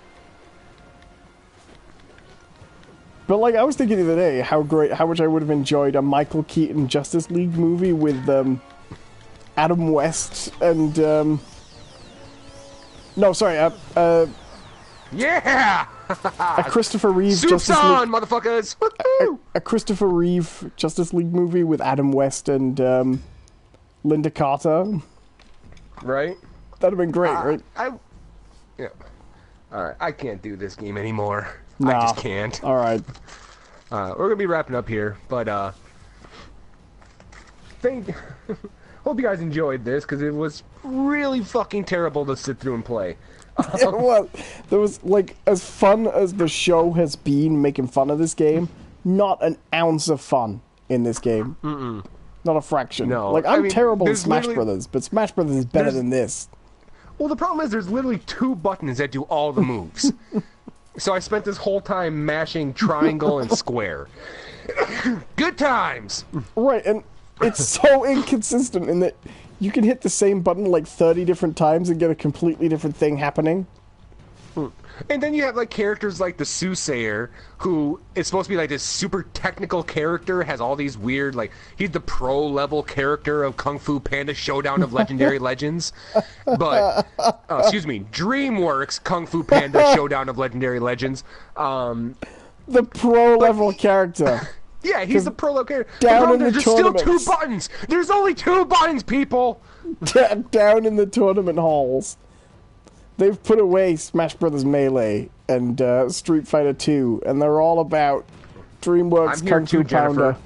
But like, I was thinking the other day how much I would have enjoyed a Michael Keaton Justice League movie with Adam West and Yeah! a Christopher Reeve Soup's Justice on, League, motherfuckers! a Christopher Reeve Justice League movie with Adam West and Linda Carter. Right? That'd have been great, right? Yeah. Alright, I can't do this game anymore. Nah. I just can't. Alright. We're gonna be wrapping up here, but hope you guys enjoyed this, because it was really fucking terrible to sit through and play. Yeah, well, there was, like, as fun as the show has been making fun of this game, not an ounce of fun in this game. Mm-mm. Not a fraction. No. Like, I'm terrible at Smash Brothers, but Smash Brothers is better than this. Well, the problem is there's literally 2 buttons that do all the moves. So I spent this whole time mashing triangle and square. Good times! Right, and it's so inconsistent in that you can hit the same button like 30 different times and get a completely different thing happening. And then you have like characters like the Soothsayer, who is supposed to be like this super technical character, has all these weird, like, he's the pro level character of Kung Fu Panda Showdown of Legendary Legends. But, DreamWorks Kung Fu Panda Showdown of Legendary Legends. The pro level character. Yeah, he's the pro level character. Down in the there's still 2 tournaments. buttons! There's only 2 buttons, people! Down in the tournament halls. They've put away Smash Brothers Melee and Street Fighter 2, and they're all about DreamWorks Kung Fu Panda.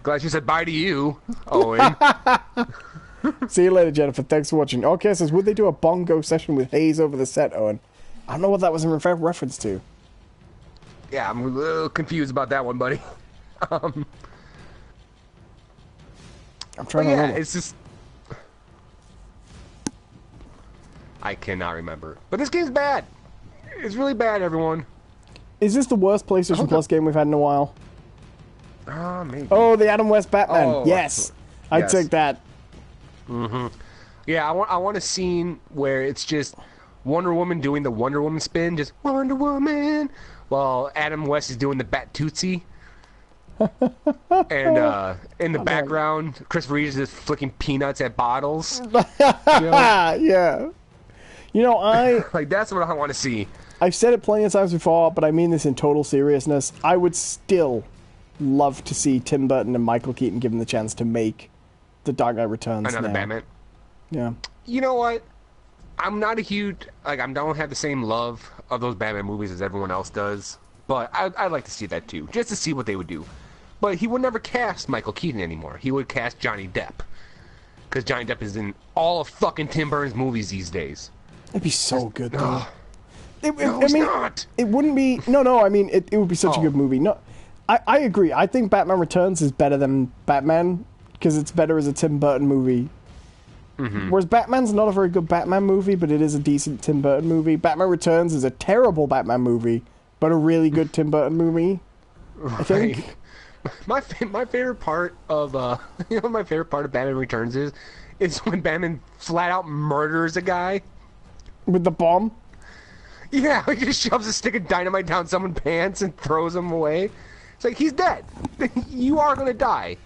Glad you said bye to you, Owen. See you later, Jennifer. Thanks for watching. Okay, says, would they do a bongo session with Hayes over the set, Owen? I don't know what that was in reference to. Yeah, I'm a little confused about that one, buddy. I'm trying to remember. It's just... I cannot remember. But this game's bad. It's really bad, everyone. Is this the worst PlayStation Plus game we've had in a while? Maybe. Oh, the Adam West Batman. Oh, yes. I'd yes. take that. Mm-hmm. Yeah, I want a scene where it's just Wonder Woman doing the Wonder Woman spin, just Wonder Woman, while Adam West is doing the Bat Tootsie. And in the background, Chris Reeve is just flicking peanuts at bottles. Yeah. You know, like, that's what I want to see. I've said it plenty of times before, but I mean this in total seriousness. I would still love to see Tim Burton and Michael Keaton given the chance to make The Dark Knight Returns. Another Batman. Yeah. You know what? I'm not a huge... Like, I don't have the same love of those Batman movies as everyone else does. But I'd like to see that, too. Just to see what they would do. But he would never cast Michael Keaton anymore. He would cast Johnny Depp. Because Johnny Depp is in all of fucking Tim Burton's movies these days. It'd be so good, though. It's not. It wouldn't be... No, I mean, it would be such a good movie. No, I agree. I think Batman Returns is better than Batman, because it's better as a Tim Burton movie. Mm-hmm. Whereas Batman's not a very good Batman movie, but it is a decent Tim Burton movie. Batman Returns is a terrible Batman movie, but a really good Tim Burton movie, I think. My favorite part of my favorite part of Batman Returns is when Batman flat out murders a guy with the bomb. Yeah, he just shoves a stick of dynamite down someone's pants and throws him away. It's like, he's dead. You are gonna die.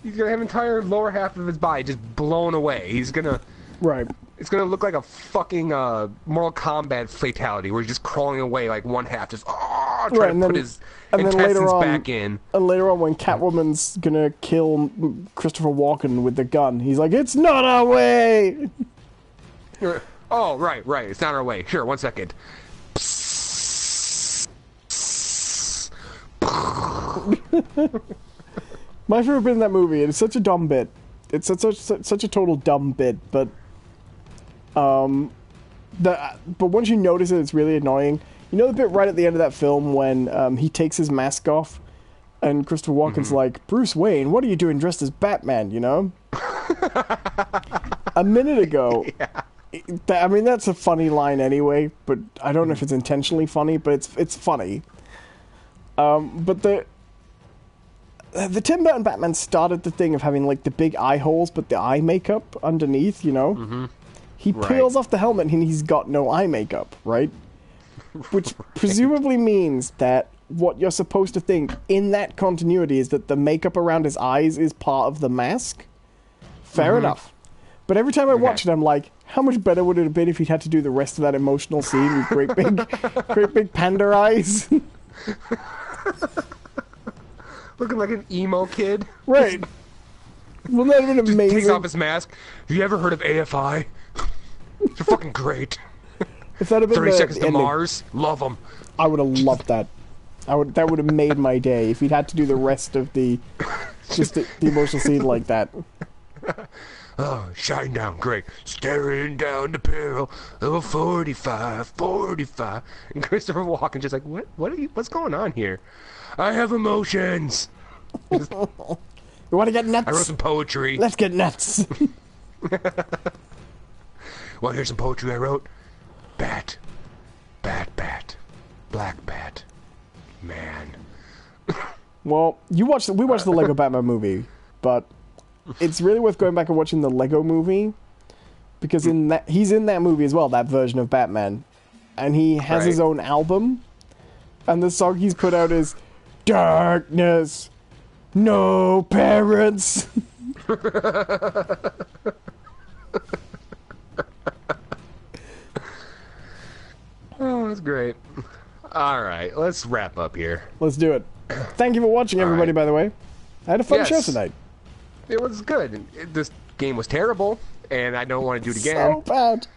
He's gonna have entire lower half of his body just blown away. He's gonna... Right. It's gonna look like a fucking Mortal Kombat fatality where he's just crawling away like one half, just trying to put his intestines back in. And later on, when Catwoman's gonna kill Christopher Walken with the gun, he's like, "It's not our way." Oh, right. It's not our way. Sure, 1 second. My favorite bit in that movie, and it's such a dumb bit. It's such a total dumb bit, but once you notice it, it's really annoying. You know the bit right at the end of that film when he takes his mask off, and Christopher Walken's like, "Bruce Wayne, what are you doing dressed as Batman?" You know. A minute ago. Yeah. I mean, that's a funny line anyway, but I don't know if it's intentionally funny, but it's funny. But the Tim Burton Batman started the thing of having, like, the big eye holes, but the eye makeup underneath, you know? Mm-hmm. He peels off the helmet and he's got no eye makeup, right? Which presumably means that what you're supposed to think in that continuity is that the makeup around his eyes is part of the mask. Fair enough. But every time I watch it, I'm like, how much better would it have been if he'd had to do the rest of that emotional scene with great big panda eyes? Looking like an emo kid. Right. Wouldn't that have been amazing? Just takes off his mask. Have you ever heard of AFI? They're fucking great. If that had been 30 the Seconds to ending, Mars. Love them. I would have loved that. That would have made my day if he'd had to do the rest of the emotional scene like that. Oh, shine down, Greg. Staring down the barrel of a 45. And Christopher Walken just like, what's going on here? I have emotions. You want to get nuts? I wrote some poetry. Let's get nuts. Want to hear some poetry I wrote? Bat. Black bat. Man. Well, we watched the Lego Batman movie, but it's really worth going back and watching the Lego movie, because he's in that movie as well, that version of Batman, and he has his own album, and the song he's put out is "Darkness, No Parents." Oh, that's great. All right, let's wrap up here. Let's do it. Thank you for watching, everybody, by the way. I had a fun show tonight. It was good. This game was terrible, and I don't want to do it again. So bad.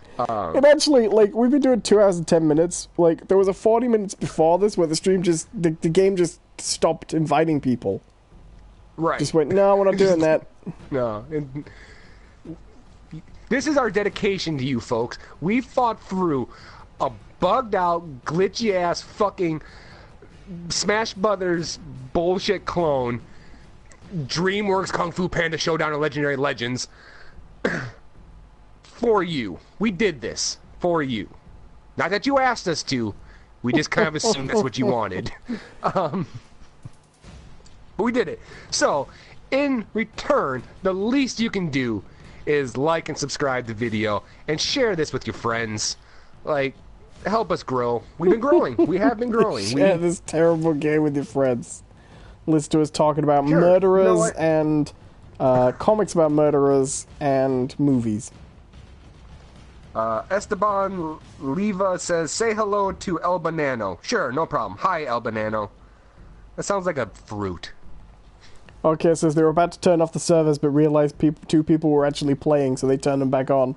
It actually, like, we've been doing 2 hours and 10 minutes. Like, there was a 40 minutes before this where the game just stopped inviting people. Right. Just went, no, we're not doing that. No. This is our dedication to you, folks. We fought through a bugged-out, glitchy-ass fucking Smash Brothers bullshit clone, DreamWorks Kung Fu Panda Showdown of Legendary Legends for you. We did this for you. Not that you asked us to. We just kind of assumed that's what you wanted. But we did it. So, in return, the least you can do is like and subscribe the video and share this with your friends. Like, help us grow. We've been growing. We have been growing. Share this terrible game with your friends. Listen to us talking about Sure. murderers You know what? and comics about murderers and movies. Esteban Leva says, say hello to El Banano. Sure, no problem. Hi, El Banano. That sounds like a fruit. Okay, says they were about to turn off the servers, but realized two people were actually playing, so they turned them back on.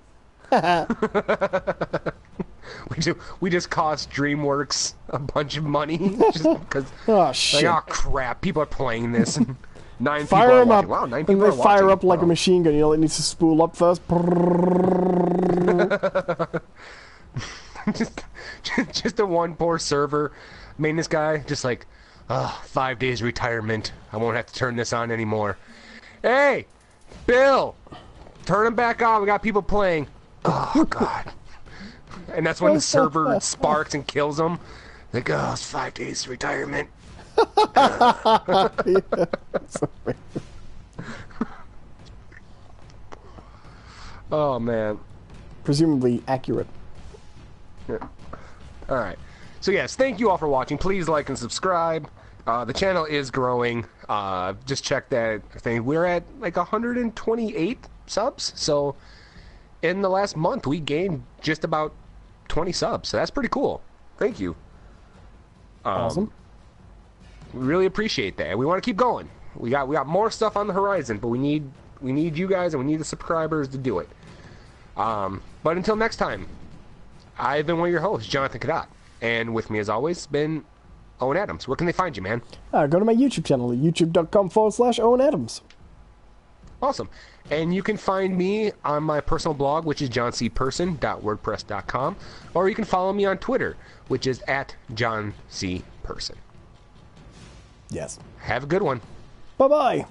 We just cost DreamWorks a bunch of money just because. Oh shit! Like, oh crap! People are playing this. And 9 Fire people are them watching. up. Wow, 9 And people they are fire watching. up like a Wow. machine gun. You know, it needs to spool up first. just the one poor server maintenance guy, just like, 5 days retirement. I won't have to turn this on anymore. Hey, Bill, turn them back on. We got people playing. Oh God! And that's when the server sparks and kills them. Like, oh, it's 5 days retirement. Oh man. Presumably accurate. Yeah. All right. So yes, thank you all for watching. Please like and subscribe. The channel is growing. Just check that thing. We're at like 128 subs. So in the last month, we gained just about 20 subs. So that's pretty cool. Thank you. Awesome. We really appreciate that. We want to keep going. We got more stuff on the horizon, but we need you guys and we need the subscribers to do it. But until next time, I've been one of your hosts, Jonathan Cadotte, and with me as always been Owen Adams. Where can they find you, man? Go to my YouTube channel at youtube.com/Owen Adams. Awesome. And you can find me on my personal blog, which is johncperson.wordpress.com, or you can follow me on Twitter, which is @JohnCPerson. Yes. Have a good one. Bye-bye.